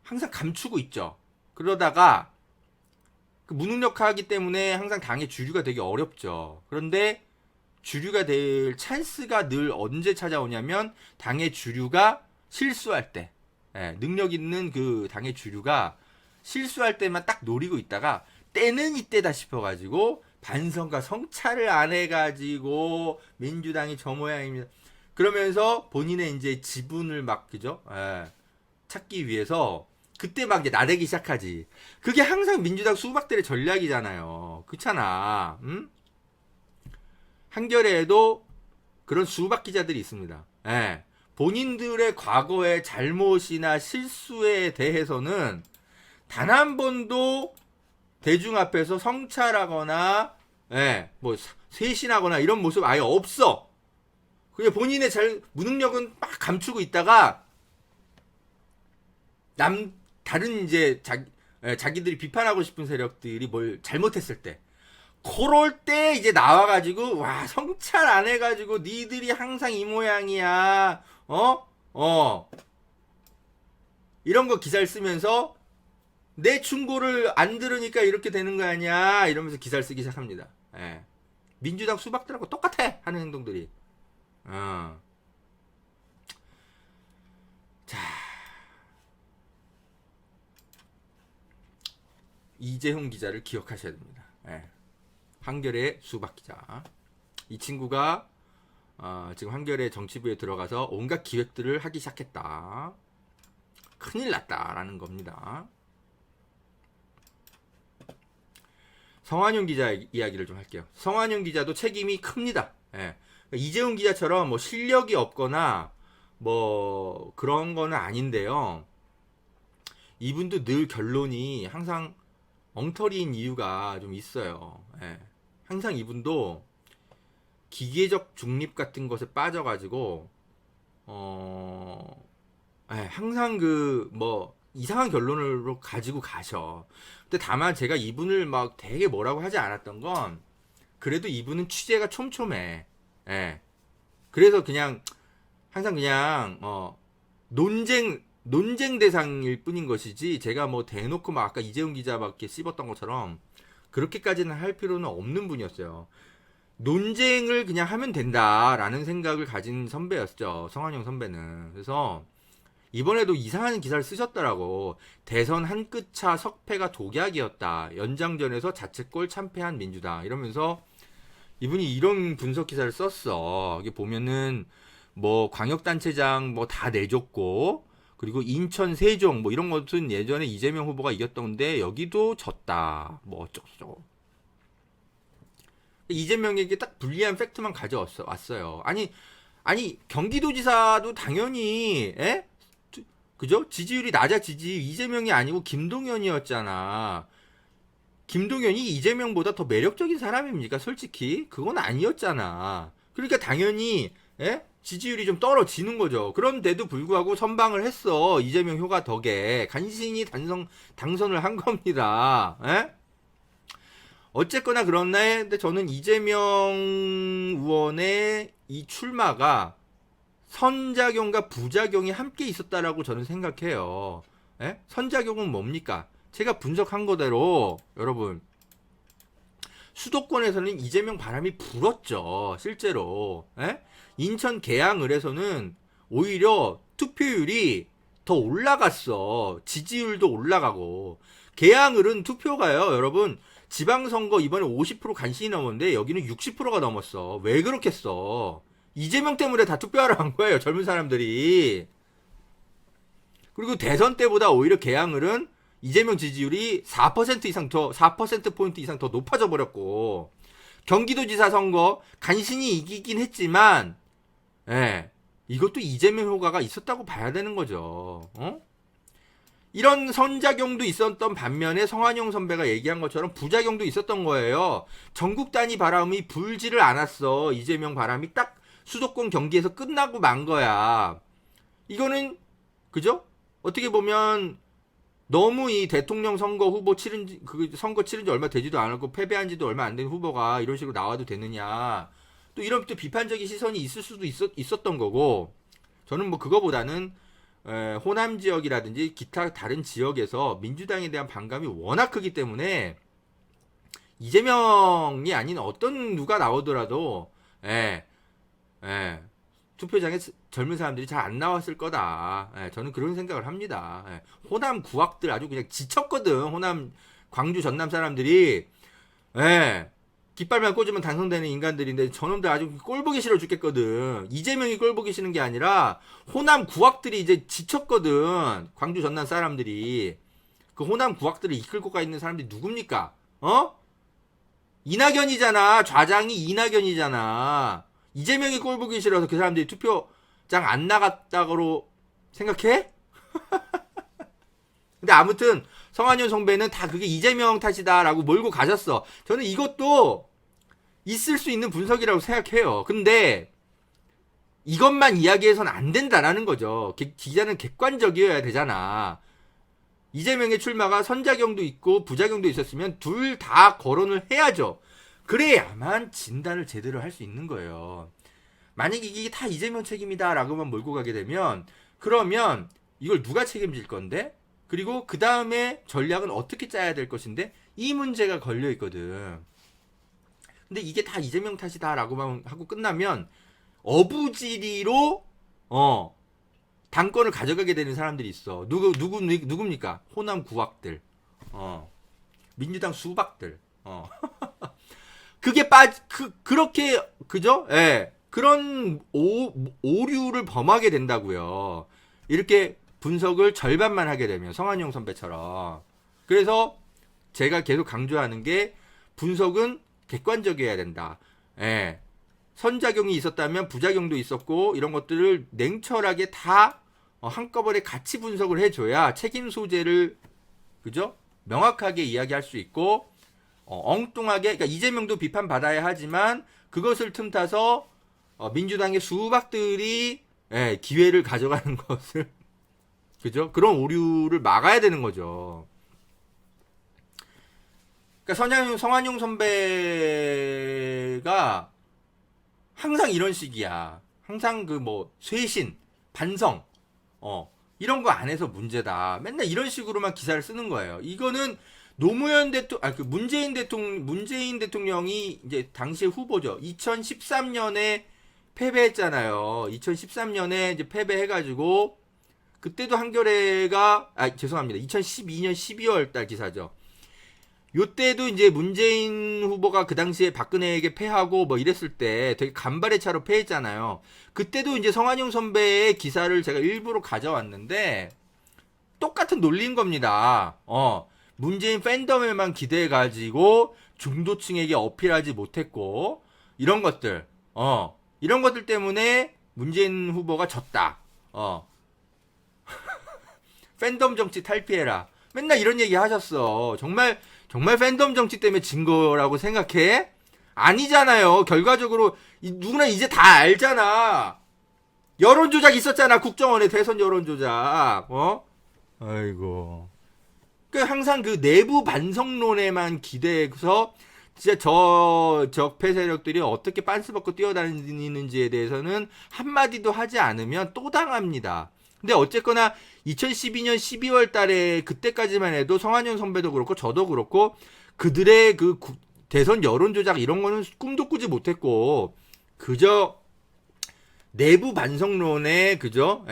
항상 감추고 있죠. 그러다가 그 무능력하기 때문에 항상 당의 주류가 되게 어렵죠. 그런데 주류가 될 찬스가 늘 언제 찾아오냐면 당의 주류가 실수할 때, 예, 능력 있는 그 당의 주류가 실수할 때만 딱 노리고 있다가 때는 이때다 싶어가지고 반성과 성찰을 안 해가지고 민주당이 저 모양입니다. 그러면서 본인의 이제 지분을 막 그죠? 예, 찾기 위해서 그때 막 이제 나대기 시작하지. 그게 항상 민주당 수박들의 전략이잖아요. 그렇잖아. 응? 한겨레에도 그런 수박 기자들이 있습니다. 예. 본인들의 과거의 잘못이나 실수에 대해서는 단 한 번도 대중 앞에서 성찰하거나, 예, 뭐 쇄신하거나 이런 모습 아예 없어. 그냥 본인의 무능력은 막 감추고 있다가 다른 이제 자기들이 비판하고 싶은 세력들이 뭘 잘못했을 때 그럴 때 이제 나와가지고 와 성찰 안 해가지고 니들이 항상 이 모양이야 이런 거 기사를 쓰면서 내 충고를 안 들으니까 이렇게 되는 거 아니야 이러면서 기사를 쓰기 시작합니다. 예. 민주당 수박들하고 똑같아 하는 행동들이. 자, 이재용 기자를 기억하셔야 됩니다. 예. 한겨레 수박 기자. 이 친구가 지금 한겨레 정치부에 들어가서 온갖 기획들을 하기 시작했다. 큰일 났다라는 겁니다. 성완용 기자 이야기를 좀 할게요. 성완용 기자도 책임이 큽니다. 예. 이재용 기자처럼 뭐 실력이 없거나 뭐 그런 거는 아닌데요. 이분도 늘 결론이 항상 엉터리인 이유가 좀 있어요. 예. 항상 이분도 기계적 중립 같은 것에 빠져가지고 예, 항상 그 뭐 이상한 결론으로 가지고 가셔. 근데 다만 제가 이분을 막 되게 뭐라고 하지 않았던 건 그래도 이분은 취재가 촘촘해. 예. 그래서 그냥 항상 그냥 논쟁 대상일 뿐인 것이지 제가 뭐 대놓고 막 아까 이재용 기자 막 이렇게 씹었던 것처럼 그렇게까지는 할 필요는 없는 분이었어요. 논쟁을 그냥 하면 된다라는 생각을 가진 선배였죠. 성환영 선배는. 그래서 이번에도 이상한 기사를 쓰셨더라고. 대선 한 끗 차 석패가 독약이었다. 연장전에서 자책골 참패한 민주당. 이러면서 이분이 이런 분석 기사를 썼어. 이게 보면은 뭐 광역단체장 뭐 다 내줬고 그리고 인천 세종 뭐 이런 것은 예전에 이재명 후보가 이겼던데 여기도 졌다. 뭐 어쩌고저쩌고. 이재명에게 딱 불리한 팩트만 가져왔어요. 아니 경기도지사도 당연히 그죠? 지지율이 낮아지지. 이재명이 아니고 김동연이었잖아. 김동연이 이재명보다 더 매력적인 사람입니까? 솔직히 그건 아니었잖아. 그러니까 당연히 지지율이 좀 떨어지는 거죠. 그런데도 불구하고 선방을 했어. 이재명 효과 덕에 간신히 당선을 한 겁니다. 어쨌거나 그렇네. 근데 저는 이재명 의원의 이 출마가 선작용과 부작용이 함께 있었다라고 저는 생각해요. 선작용은 뭡니까? 제가 분석한 거대로 여러분 수도권에서는 이재명 바람이 불었죠. 실제로. 인천 계양을에서는 오히려 투표율이 더 올라갔어. 지지율도 올라가고. 계양을은 투표가요. 여러분 지방선거 이번에 50% 간신히 넘었는데 여기는 60%가 넘었어. 왜 그렇겠어? 이재명 때문에 다 투표하러 간 거예요. 젊은 사람들이. 그리고 대선 때보다 오히려 계양을은 이재명 지지율이 4% 이상 더 4%포인트 이상 더 높아져 버렸고 경기도지사 선거 간신히 이기긴 했지만 이것도 이재명 효과가 있었다고 봐야 되는 거죠. 이런 선작용도 있었던 반면에 성환용 선배가 얘기한 것처럼 부작용도 있었던 거예요. 전국 단위 바람이 불지를 않았어. 이재명 바람이 딱 수도권 경기에서 끝나고 만 거야. 이거는 그죠? 어떻게 보면 너무 이 대통령 선거 후보 그 선거 치른 지 얼마 되지도 않았고 패배한 지도 얼마 안 된 후보가 이런 식으로 나와도 되느냐. 또 이런 또 비판적인 시선이 있을 수도 있었던 거고, 저는 뭐 그거보다는 호남 지역이라든지 기타 다른 지역에서 민주당에 대한 반감이 워낙 크기 때문에 이재명이 아닌 어떤 누가 나오더라도 예, 예, 투표장에 젊은 사람들이 잘 안 나왔을 거다. 예, 저는 그런 생각을 합니다. 예, 호남 구악들 아주 그냥 지쳤거든. 호남 광주 전남 사람들이 예, 깃발만 꽂으면 당선되는 인간들인데 저놈들 아주 꼴보기 싫어 죽겠거든. 이재명이 꼴보기 싫은 게 아니라 호남 구악들이 이제 지쳤거든. 광주 전남 사람들이. 그 호남 구악들을 이끌고 가 있는 사람들이 누굽니까? 어? 이낙연이잖아. 좌장이 이낙연이잖아. 이재명이 꼴보기 싫어서 그 사람들이 투표장 안 나갔다고 생각해? 근데 아무튼 성한윤 선배는 다 그게 이재명 탓이다라고 몰고 가셨어. 저는 이것도 있을 수 있는 분석이라고 생각해요. 근데 이것만 이야기해서는 안 된다라는 거죠. 기자는 객관적이어야 되잖아. 이재명의 출마가 선작용도 있고 부작용도 있었으면 둘 다 거론을 해야죠. 그래야만 진단을 제대로 할 수 있는 거예요. 만약에 이게 다 이재명 책임이다라고만 몰고 가게 되면 그러면 이걸 누가 책임질 건데? 그리고 그 다음에 전략은 어떻게 짜야 될 것인데 이 문제가 걸려 있거든. 근데 이게 다 이재명 탓이다라고만 하고 끝나면 어부지리로 당권을 가져가게 되는 사람들이 있어. 누굽니까? 호남 구악들. 민주당 수박들. 그게 그렇게 그죠? 예. 그런 오류를 범하게 된다고요. 이렇게 분석을 절반만 하게 되면 성한용 선배처럼. 그래서 제가 계속 강조하는 게 분석은 객관적이어야 된다. 예. 선작용이 있었다면 부작용도 있었고 이런 것들을 냉철하게 다 한꺼번에 같이 분석을 해줘야 책임 소재를 그죠? 명확하게 이야기할 수 있고 엉뚱하게 그러니까 이재명도 비판받아야 하지만 그것을 틈타서 민주당의 수박들이 기회를 가져가는 것을 그죠? 그런 오류를 막아야 되는 거죠. 그러니까 성한용 선배가 항상 이런 식이야. 항상 그 뭐 쇄신, 반성, 이런 거 안 해서 문제다. 맨날 이런 식으로만 기사를 쓰는 거예요. 이거는 노무현 대통령, 문재인 대통령이 이제 당시 후보죠. 2013년에 패배했잖아요. 2013년에 이제 패배해가지고 그때도 한겨레가 죄송합니다. 2012년 12월 달 기사죠. 요때도 이제 문재인 후보가 그 당시에 박근혜에게 패하고 뭐 이랬을 때 되게 간발의 차로 패했잖아요. 그때도 이제 성한용 선배의 기사를 제가 일부러 가져왔는데 똑같은 논리인 겁니다. 문재인 팬덤에만 기대해가지고 중도층에게 어필하지 못했고 이런 것들 때문에 문재인 후보가 졌다. 팬덤 정치 탈피해라. 맨날 이런 얘기 하셨어. 정말 팬덤 정치 때문에 진 거라고 생각해? 아니잖아요. 결과적으로 누구나 이제 다 알잖아. 여론 조작 있었잖아. 국정원의 대선 여론 조작. 아이고. 항상 그 내부 반성론에만 기대해서 진짜 적폐 세력들이 어떻게 빤스 벗고 뛰어다니는지에 대해서는 한마디도 하지 않으면 또 당합니다. 근데 어쨌거나 2012년 12월 달에 그때까지만 해도 성한용 선배도 그렇고 저도 그렇고 그들의 그 대선 여론 조작 이런 거는 꿈도 꾸지 못했고 그저 내부 반성론에 그죠?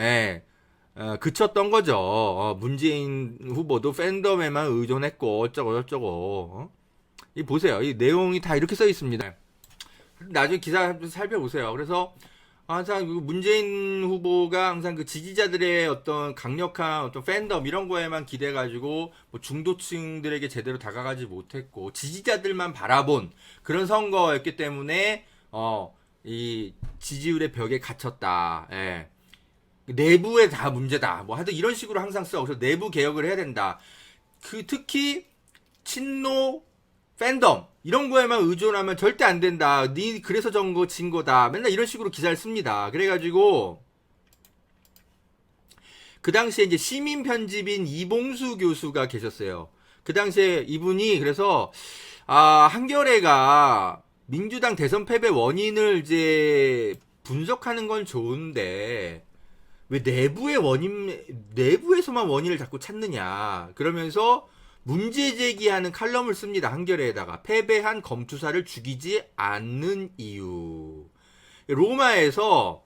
그쳤던 거죠. 문재인 후보도 팬덤에만 의존했고 어쩌고 이 보세요. 이 내용이 다 이렇게 써 있습니다. 나중에 기사 살펴보세요. 그래서 항상 문재인 후보가 항상 그 지지자들의 어떤 강력한 어떤 팬덤 이런 거에만 기대가지고 뭐 중도층들에게 제대로 다가가지 못했고 지지자들만 바라본 그런 선거였기 때문에 이 지지율의 벽에 갇혔다. 내부에 다 문제다. 뭐 하여튼 이런 식으로 항상 써. 그래서 내부 개혁을 해야 된다. 특히 친노 팬덤 이런 거에만 의존하면 절대 안 된다. 그래서 진 거다. 맨날 이런 식으로 기사를 씁니다. 그래가지고 그 당시에 이제 시민 편집인 이봉수 교수가 계셨어요. 그 당시에 이분이 그래서 한겨레가 민주당 대선 패배 원인을 이제 분석하는 건 좋은데 왜 내부에서만 원인을 자꾸 찾느냐. 그러면서 문제 제기하는 칼럼을 씁니다. 한겨레에다가 패배한 검투사를 죽이지 않는 이유. 로마에서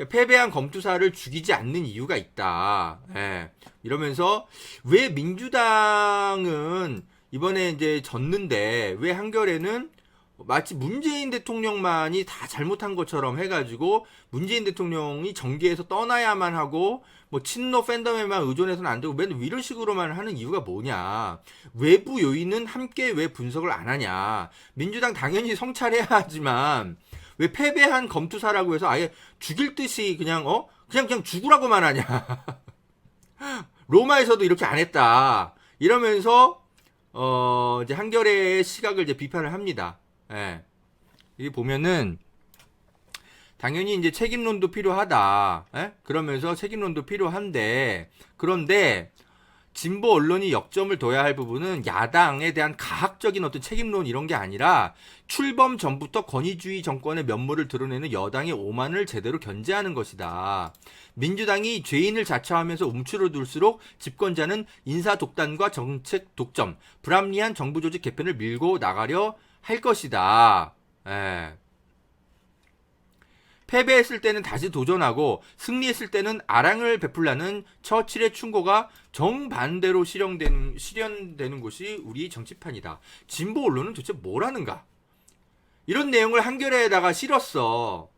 패배한 검투사를 죽이지 않는 이유가 있다. 예. 이러면서 왜 민주당은 이번에 이제 졌는데 왜 한겨레는 마치 문재인 대통령만이 다 잘못한 것처럼 해가지고 문재인 대통령이 정계에서 떠나야만 하고 뭐 친노 팬덤에만 의존해서는 안 되고 맨날 이런 식으로만 하는 이유가 뭐냐. 외부 요인은 함께 왜 분석을 안 하냐. 민주당 당연히 성찰해야 하지만 왜 패배한 검투사라고 해서 아예 죽일 듯이 그냥 그냥 죽으라고만 하냐. 로마에서도 이렇게 안 했다. 이러면서 이제 한겨레의 시각을 이제 비판을 합니다. 예. 여기 보면은 당연히 이제 책임론도 필요하다. 예? 그러면서 책임론도 필요한데 그런데 진보 언론이 역점을 둬야 할 부분은 야당에 대한 가학적인 어떤 책임론 이런 게 아니라 출범 전부터 권위주의 정권의 면모를 드러내는 여당의 오만을 제대로 견제하는 것이다. 민주당이 죄인을 자처하면서 움츠러들수록 집권자는 인사 독단과 정책 독점, 불합리한 정부 조직 개편을 밀고 나가려 할 것이다. 예. 패배했을 때는 다시 도전하고 승리했을 때는 아랑을 베풀라는 처칠의 충고가 정반대로 실현되는 것이 우리 정치판이다. 진보 언론은 도대체 뭘 하는가? 이런 내용을 한겨레에다가 실었어.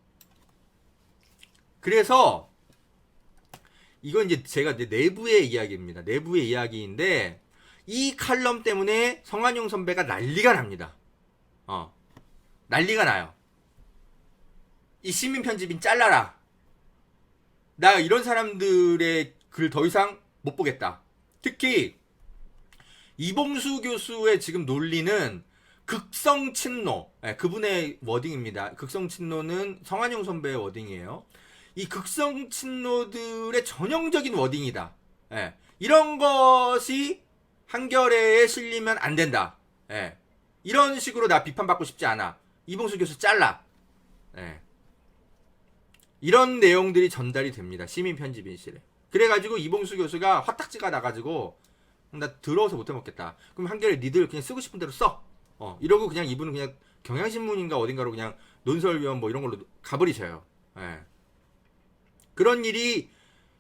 그래서 이건 이제 제가 내부의 이야기입니다. 내부의 이야기인데 이 칼럼 때문에 성한용 선배가 난리가 납니다. 난리가 나요. 이 시민 편집인 잘라라. 나 이런 사람들의 글 더 이상 못 보겠다. 특히 이봉수 교수의 지금 논리는 극성 친노. 그분의 워딩입니다. 극성 친노는 성한용 선배의 워딩이에요. 이 극성 친노들의 전형적인 워딩이다. 이런 것이 한겨레에 실리면 안 된다. 이런 식으로 나 비판받고 싶지 않아. 이봉수 교수 잘라. 이런 내용들이 전달이 됩니다. 시민 편집인실에. 그래가지고 이봉수 교수가 화딱지가 나가지고 나 더러워서 못 해먹겠다. 그럼 한겨레 니들 그냥 쓰고 싶은 대로 써. 이러고 그냥 이분은 그냥 경향신문인가 어딘가로 그냥 논설위원 뭐 이런 걸로 가버리셔요. 그런 일이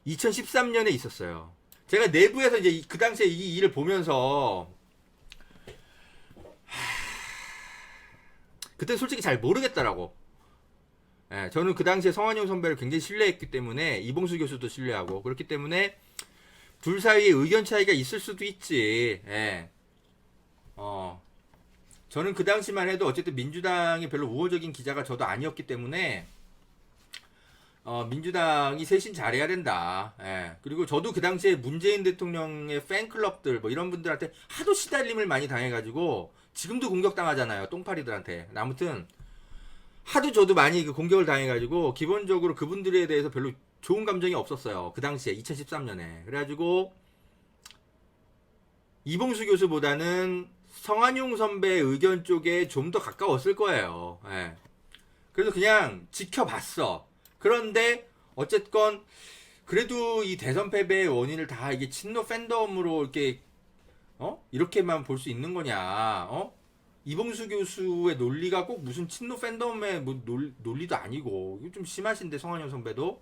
2013년에 있었어요. 제가 내부에서 이제 그 당시에 이 일을 보면서 그때 솔직히 잘 모르겠더라고. 저는 그 당시에 성한용 선배를 굉장히 신뢰했기 때문에 이봉수 교수도 신뢰하고 그렇기 때문에 둘 사이에 의견 차이가 있을 수도 있지. 저는 그 당시만 해도 어쨌든 민주당이 별로 우호적인 기자가 저도 아니었기 때문에 민주당이 쇄신 잘해야 된다. 그리고 저도 그 당시에 문재인 대통령의 팬클럽들 뭐 이런 분들한테 하도 시달림을 많이 당해가지고 지금도 공격당하잖아요. 똥파리들한테. 아무튼 하도 저도 많이 그 공격을 당해가지고 기본적으로 그분들에 대해서 별로 좋은 감정이 없었어요. 그 당시에 2013년에. 그래가지고 이봉수 교수보다는 성한용 선배의 의견 쪽에 좀 더 가까웠을 거예요. 그래서 그냥 지켜봤어. 그런데 어쨌건 그래도 이 대선 패배의 원인을 다 이게 친노 팬덤으로 이렇게 이렇게만 볼 수 있는 거냐? 이봉수 교수의 논리가 꼭 무슨 친노 팬덤의 뭐 논리도 아니고 이거 좀 심하신데 성한용 선배도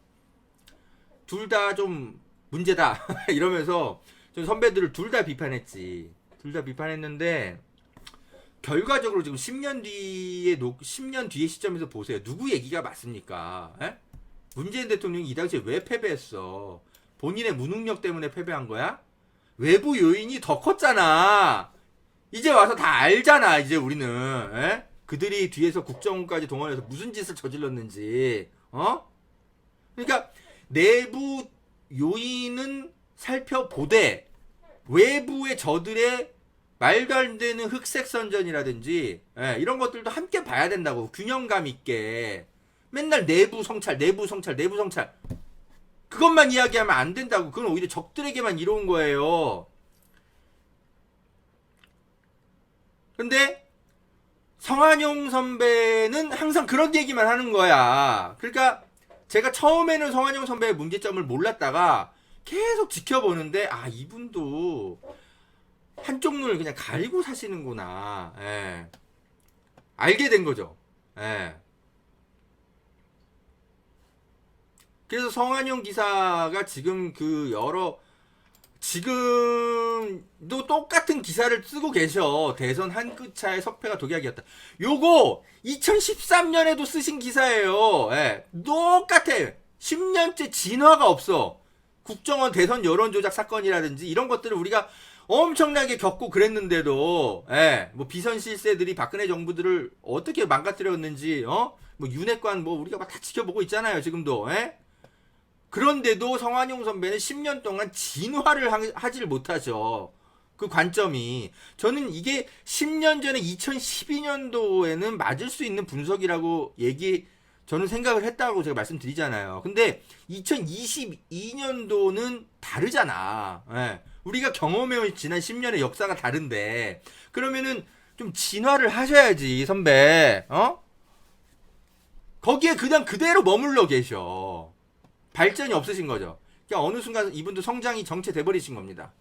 둘 다 좀 문제다 이러면서 좀 선배들을 둘 다 비판했지. 둘 다 비판했는데 결과적으로 지금 10년 뒤의 시점에서 보세요. 누구 얘기가 맞습니까? 문재인 대통령이 이 당시에 왜 패배했어? 본인의 무능력 때문에 패배한 거야? 외부 요인이 더 컸잖아. 이제 와서 다 알잖아. 이제 우리는 그들이 뒤에서 국정원까지 동원해서 무슨 짓을 저질렀는지. 그러니까 내부 요인은 살펴보되 외부의 저들의 말도 안 되는 흑색 선전이라든지 이런 것들도 함께 봐야 된다고. 균형감 있게. 맨날 내부 성찰. 그것만 이야기하면 안 된다고. 그건 오히려 적들에게만 이로운 거예요. 근데 성한용 선배는 항상 그런 얘기만 하는 거야. 그러니까 제가 처음에는 성한용 선배의 문제점을 몰랐다가 계속 지켜보는데 아 이분도 한쪽 눈을 그냥 가리고 사시는구나. 예. 알게 된 거죠. 예. 그래서 성한용 기사가 지금 그 여러 지금도 똑같은 기사를 쓰고 계셔. 대선 한 끗 차의 석패가 독약이었다. 요거 2013년에도 쓰신 기사예요. 예. 똑같아. 10년째 진화가 없어. 국정원 대선 여론조작 사건이라든지 이런 것들을 우리가 엄청나게 겪고 그랬는데도 뭐 비선 실세들이 박근혜 정부들을 어떻게 망가뜨렸는지 뭐 윤핵관 뭐 우리가 막 다 지켜보고 있잖아요. 지금도. 그런데도 성한용 선배는 10년 동안 진화를 하질 못하죠. 그 관점이. 저는 이게 10년 전에 2012년도에는 맞을 수 있는 분석이라고 저는 생각을 했다고 제가 말씀드리잖아요. 근데 2022년도는 다르잖아. 우리가 경험해온 지난 10년의 역사가 다른데, 그러면은 좀 진화를 하셔야지, 선배. 거기에 그냥 그대로 머물러 계셔. 발전이 없으신 거죠. 그러니까 어느 순간 이분도 성장이 정체돼 버리신 겁니다.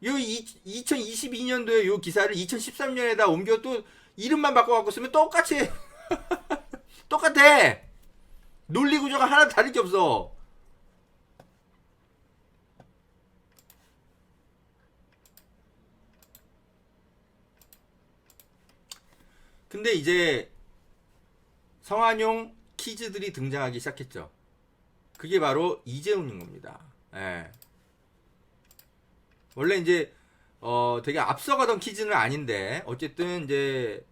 요 2022년도에 요 기사를 2013년에다 옮겨 또 이름만 바꿔갖고 쓰면 똑같이 똑같아. 논리 구조가 하나 다를 게 없어. 근데 이제 성한용 키즈들이 등장하기 시작했죠. 그게 바로 이재훈인 겁니다. 원래 이제 되게 앞서가던 키즈는 아닌데 어쨌든 이제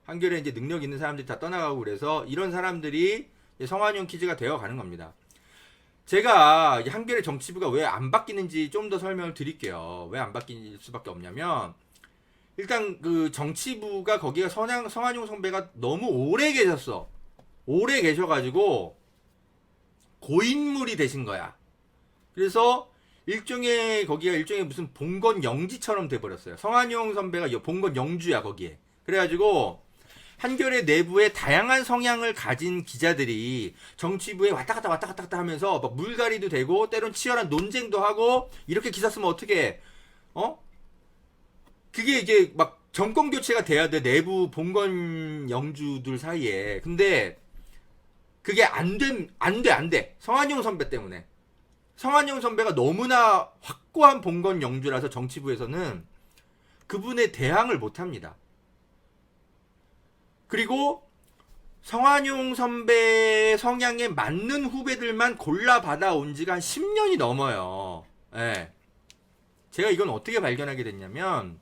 한결에 이제 능력 있는 사람들이 다 떠나가고 그래서 이런 사람들이 성한용 키즈가 되어 가는 겁니다. 제가 한결의 정치부가 왜 안 바뀌는지 좀 더 설명을 드릴게요. 왜 안 바뀔 수밖에 없냐면 일단 그 정치부가 거기가 성한용 선배가 너무 오래 계셨어. 오래 계셔가지고 고인물이 되신 거야. 그래서 거기가 일종의 무슨 봉건 영지처럼 돼버렸어요. 성한용 선배가 봉건 영주야 거기에. 그래가지고 한겨레 내부에 다양한 성향을 가진 기자들이 정치부에 왔다 갔다 하면서 막 물갈이도 되고 때론 치열한 논쟁도 하고 이렇게 기사 쓰면 어떻게 그게 이게 막 정권 교체가 돼야 돼. 내부 봉건 영주들 사이에. 근데 그게 안 돼. 성한용 선배 때문에. 성한용 선배가 너무나 확고한 봉건 영주라서 정치부에서는 그분에 대항을 못 합니다. 그리고 성한용 선배의 성향에 맞는 후배들만 골라 받아온 지가 한 10년이 넘어요. 제가 이건 어떻게 발견하게 됐냐면,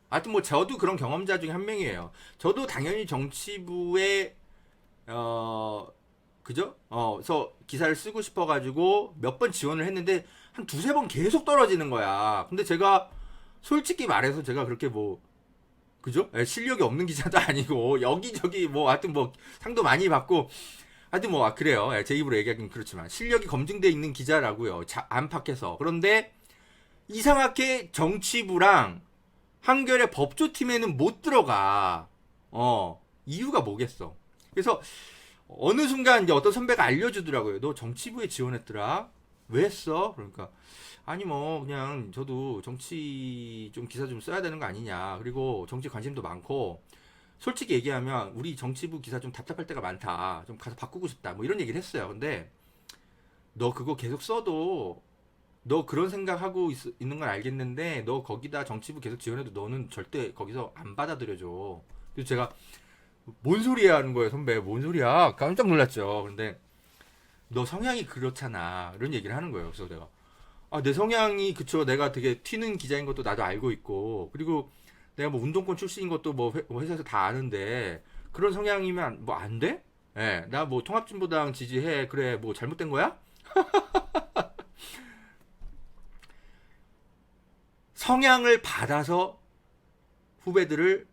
하여튼 뭐 저도 그런 경험자 중에 한 명이에요. 저도 당연히 정치부에 그죠? 그래서 기사를 쓰고 싶어가지고 몇 번 지원을 했는데 한 두세 번 계속 떨어지는 거야. 근데 제가 솔직히 말해서 제가 그렇게 뭐 그죠? 실력이 없는 기자도 아니고 여기저기 뭐 하여튼 뭐 상도 많이 받고 하여튼 뭐 그래요. 제 입으로 얘기하긴 그렇지만 실력이 검증돼 있는 기자라고요. 안팎에서. 그런데 이상하게 정치부랑 한겨레 법조팀에는 못 들어가. 이유가 뭐겠어? 그래서 어느 순간 이제 어떤 선배가 알려주더라고요. 너 정치부에 지원했더라? 왜 했어? 그러니까 아니 뭐 그냥 저도 정치 좀 기사 좀 써야 되는 거 아니냐. 그리고 정치 관심도 많고 솔직히 얘기하면 우리 정치부 기사 좀 답답할 때가 많다. 좀 가서 바꾸고 싶다. 뭐 이런 얘기를 했어요. 근데 너 그거 계속 써도 너 그런 생각하고 있는 건 알겠는데 너 거기다 정치부 계속 지원해도 너는 절대 거기서 안 받아들여줘. 그래서 제가 뭔 소리야 하는 거예요, 선배. 뭔 소리야? 깜짝 놀랐죠. 근데 너 성향이 그렇잖아. 이런 얘기를 하는 거예요. 그래서 내가 내 성향이 그쵸. 내가 되게 튀는 기자인 것도 나도 알고 있고 그리고 내가 뭐 운동권 출신인 것도 뭐 회사에서 다 아는데 그런 성향이면 뭐 안 돼? 나 뭐 통합진보당 지지해. 그래 뭐 잘못된 거야? 성향을 받아서 후배들을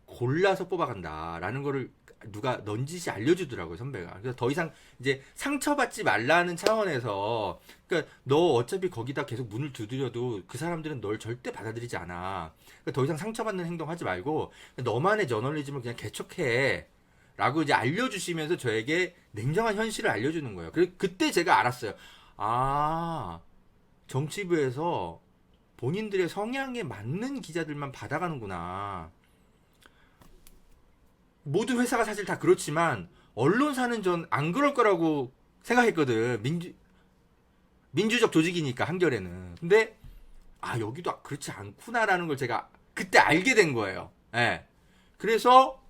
골라서 뽑아간다라는 거를 누가 넌지시 알려주더라고요, 선배가. 그래서 더 이상 이제 상처받지 말라는 차원에서, 그러니까 너 어차피 거기다 계속 문을 두드려도 그 사람들은 널 절대 받아들이지 않아. 그러니까 더 이상 상처받는 행동하지 말고 너만의 저널리즘을 그냥 개척해. 라고 이제 알려주시면서 저에게 냉정한 현실을 알려주는 거예요. 그때 제가 알았어요. 아, 정치부에서 본인들의 성향에 맞는 기자들만 받아가는구나. 모든 회사가 사실 다 그렇지만 언론사는 전 안 그럴 거라고 생각했거든. 민주적 조직이니까 한겨레는. 근데 여기도 그렇지 않구나라는 걸 제가 그때 알게 된 거예요. 예. 그래서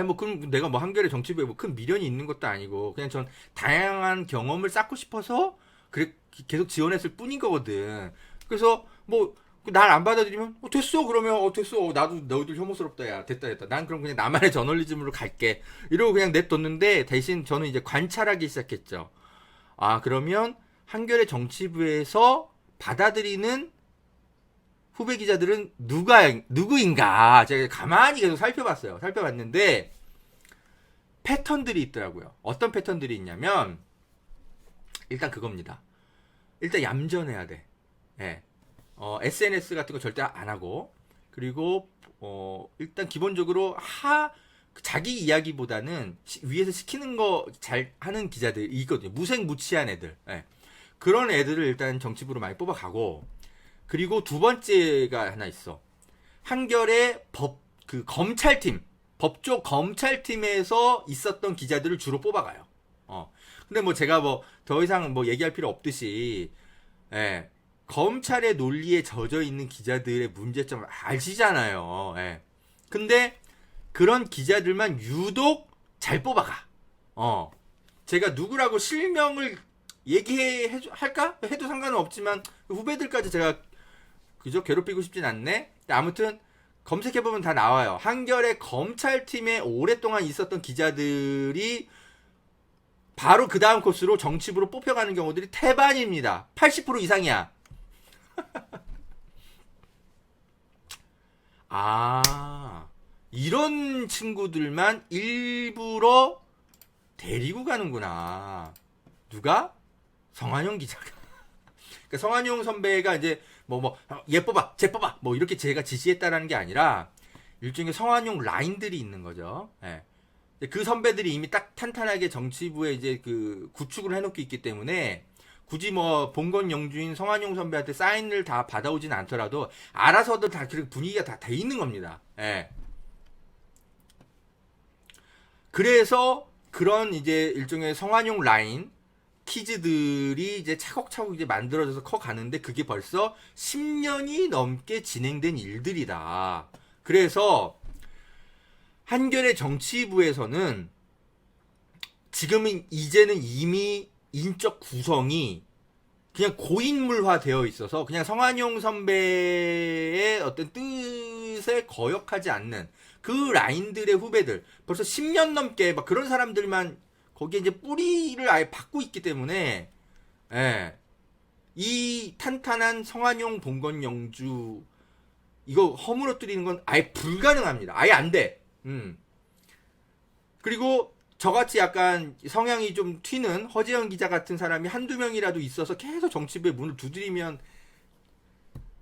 뭐 그럼 내가 뭐 한겨레 정치부에 뭐 큰 미련이 있는 것도 아니고 그냥 전 다양한 경험을 쌓고 싶어서 그래 계속 지원했을 뿐인 거거든. 그래서 뭐 날 안 받아들이면 됐어 그러면 됐어 나도 너희들 혐오스럽다 야 됐다 난 그럼 그냥 나만의 저널리즘으로 갈게 이러고 그냥 냅뒀는데 대신 저는 이제 관찰하기 시작했죠. 그러면 한겨레 정치부에서 받아들이는 후배 기자들은 누구인가 제가 가만히 계속 살펴봤는데 패턴들이 있더라고요. 어떤 패턴들이 있냐면 일단 그겁니다. 일단 얌전해야 돼. 예. SNS 같은 거 절대 안 하고 그리고 일단 기본적으로 자기 이야기보다는 위에서 시키는 거 잘 하는 기자들이 있거든요. 무색무취한 애들. 예. 그런 애들을 일단 정치부로 많이 뽑아가고 그리고 두 번째가 하나 있어. 한겨레 검찰팀, 법조 검찰팀에서 있었던 기자들을 주로 뽑아가요. 근데 뭐 제가 뭐 더 이상 뭐 얘기할 필요 없듯이, 예, 검찰의 논리에 젖어 있는 기자들의 문제점을 아시잖아요. 예. 근데 그런 기자들만 유독 잘 뽑아가. 제가 누구라고 실명을 할까? 해도 상관은 없지만 후배들까지 제가 그저 괴롭히고 싶진 않네. 아무튼 검색해보면 다 나와요. 한겨레 검찰팀에 오랫동안 있었던 기자들이 바로 그 다음 코스로 정치부로 뽑혀가는 경우들이 태반입니다. 80% 이상이야. 이런 친구들만 일부러 데리고 가는구나. 누가? 성한용 기자가. 그러니까 성한용 선배가 이제 얘 뽑아, 쟤 뽑아, 뭐 이렇게 제가 지시했다라는 게 아니라 일종의 성한용 라인들이 있는 거죠. 예. 그 선배들이 이미 딱 탄탄하게 정치부에 이제 그 구축을 해놓고 있기 때문에 굳이 뭐 봉건 영주인 성한용 선배한테 사인을 다 받아오진 않더라도 알아서도 다 분위기가 다 돼 있는 겁니다. 예. 그래서 그런 이제 일종의 성한용 라인 키즈들이 이제 차곡차곡 이제 만들어져서 커가는데 그게 벌써 10년이 넘게 진행된 일들이다. 그래서 한겨레 정치부에서는 지금은 이제는 이미 인적 구성이 그냥 고인물화 되어 있어서 그냥 성한용 선배의 어떤 뜻에 거역하지 않는 그 라인들의 후배들 벌써 10년 넘게 막 그런 사람들만 거기에 이제 뿌리를 아예 받고 있기 때문에, 예, 이 탄탄한 성한용 봉건 영주 이거 허물어뜨리는 건 아예 불가능합니다. 아예 안 돼. 그리고 저같이 약간 성향이 좀 튀는 허재현 기자 같은 사람이 한두 명이라도 있어서 계속 정치부의 문을 두드리면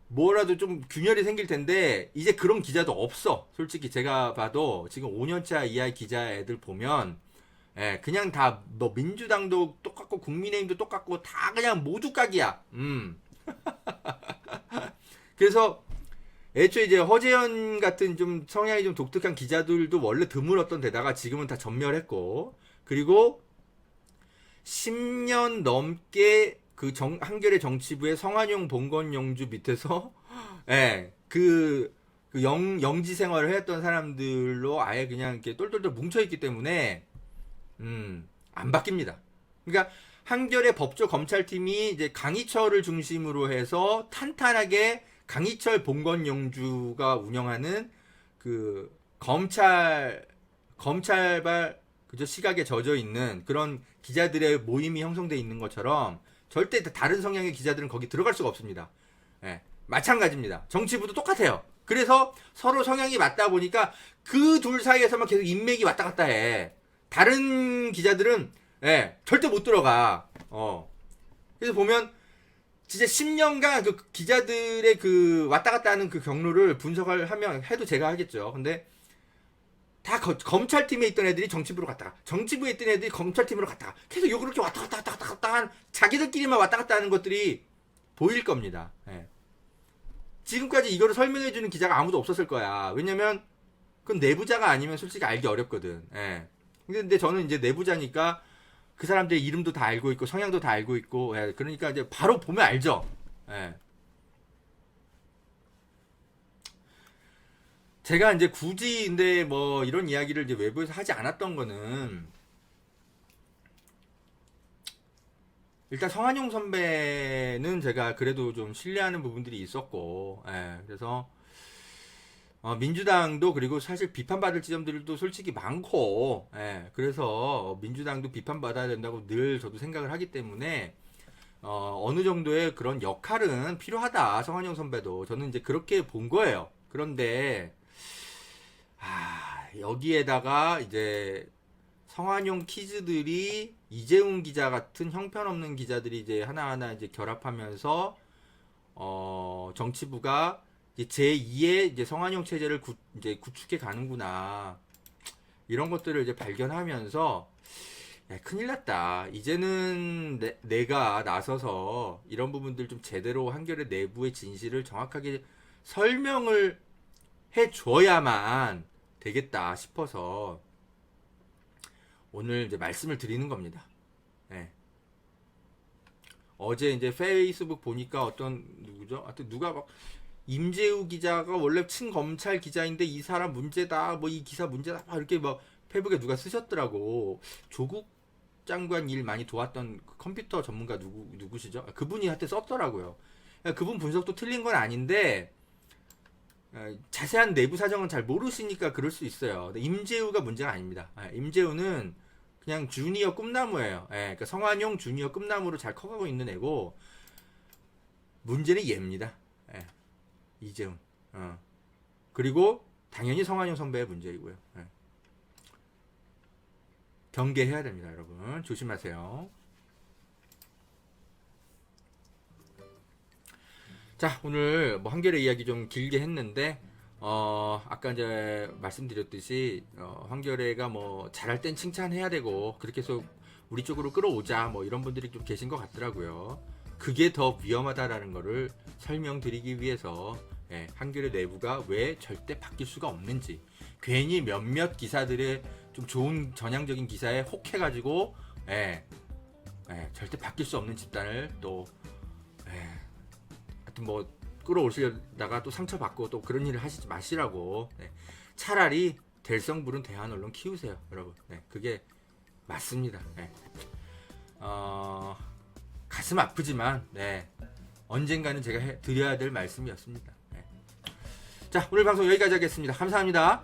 뭐라도 좀 균열이 생길 텐데 이제 그런 기자도 없어. 솔직히 제가 봐도 지금 5년차 이하 기자 애들 보면 그냥 다 뭐 민주당도 똑같고 국민의힘도 똑같고 다 그냥 모두 각이야. 그래서 애초에 이제 허재현 같은 좀 성향이 좀 독특한 기자들도 원래 드물었던 데다가 지금은 다 전멸했고 그리고 10년 넘게 그 한겨레 정치부의 성한용 봉건 영주 밑에서 영지 생활을 했던 사람들로 아예 그냥 이렇게 똘똘똘 뭉쳐있기 때문에 안 바뀝니다. 그러니까 한겨레 법조 검찰팀이 이제 강희철을 중심으로 해서 탄탄하게 강희철 봉건 영주가 운영하는 그 검찰발 그저 시각에 젖어 있는 그런 기자들의 모임이 형성돼 있는 것처럼 절대 다른 성향의 기자들은 거기 들어갈 수가 없습니다. 마찬가지입니다. 정치부도 똑같아요. 그래서 서로 성향이 맞다 보니까 그 둘 사이에서만 계속 인맥이 왔다 갔다 해. 다른 기자들은 절대 못 들어가. 그래서 보면 진짜 10년간 그 기자들의 그 왔다 갔다 하는 그 경로를 분석을 하면 해도 제가 하겠죠. 근데 다 검찰팀에 있던 애들이 정치부로 갔다가 정치부에 있던 애들이 검찰팀으로 갔다가 계속 요렇게 왔다 갔다 한 자기들끼리만 왔다 갔다 하는 것들이 보일 겁니다. 지금까지 이거를 설명해주는 기자가 아무도 없었을 거야. 왜냐면 그건 내부자가 아니면 솔직히 알기 어렵거든. 근데 저는 이제 내부자니까 그 사람들의 이름도 다 알고 있고 성향도 다 알고 있고 그러니까 이제 바로 보면 알죠. 제가 이제 굳이 근데 뭐 이런 이야기를 이제 외부에서 하지 않았던 거는 일단 성한용 선배는 제가 그래도 좀 신뢰하는 부분들이 있었고, 그래서 민주당도 그리고 사실 비판받을 지점들도 솔직히 많고, 그래서 민주당도 비판받아야 된다고 늘 저도 생각을 하기 때문에 어느 정도의 그런 역할은 필요하다. 성한용 선배도 저는 이제 그렇게 본 거예요. 그런데 여기에다가 이제 성한용 키즈들이 이재훈 기자 같은 형편없는 기자들이 이제 하나하나 이제 결합하면서 정치부가 이제 제2의 이제 성한용 체제를 이제 구축해 가는구나. 이런 것들을 이제 발견하면서 큰일 났다. 이제는 내가 나서서 이런 부분들 좀 제대로 한겨레 내부의 진실을 정확하게 설명을 해줘야만 되겠다 싶어서 오늘 이제 말씀을 드리는 겁니다. 어제 이제 페이스북 보니까 어떤 누구죠? 하여튼 누가 막 임재우 기자가 원래 친검찰 기자인데 이 사람 문제다, 뭐 이 기사 문제다, 막 이렇게 막 페이북에 누가 쓰셨더라고. 조국 장관 일 많이 도왔던 그 컴퓨터 전문가 누구시죠? 그분이 하여튼 썼더라고요. 그분 분석도 틀린 건 아닌데 자세한 내부 사정은 잘 모르시니까 그럴 수 있어요. 근데 임재우가 문제가 아닙니다. 임재우는 그냥 주니어 꿈나무예요. 그러니까 성한용 주니어 꿈나무로 잘 커가고 있는 애고 문제는 얘입니다. 이재훈. 그리고 당연히 성한용 선배의 문제이고요. 경계해야 됩니다, 여러분. 조심하세요. 자, 오늘 뭐 한겨레 이야기 좀 길게 했는데 아까 이제 말씀드렸듯이 한겨레가 뭐 잘할 땐 칭찬해야 되고 그렇게 해서 우리 쪽으로 끌어오자 뭐 이런 분들이 좀 계신 것 같더라고요. 그게 더 위험하다라는 거를 설명드리기 위해서 한겨레 내부가 왜 절대 바뀔 수가 없는지, 괜히 몇몇 기사들의 좀 좋은 전향적인 기사에 혹해가지고 절대 바뀔 수 없는 집단을 또 하여튼 뭐 끌어오시려다가 또 상처받고 또 그런 일을 하시지 마시라고. 차라리 될성부른 대한 언론 키우세요, 여러분. 그게 맞습니다. 가슴 아프지만 언젠가는 제가 드려야 될 말씀이었습니다. 자, 오늘 방송 여기까지 하겠습니다. 감사합니다.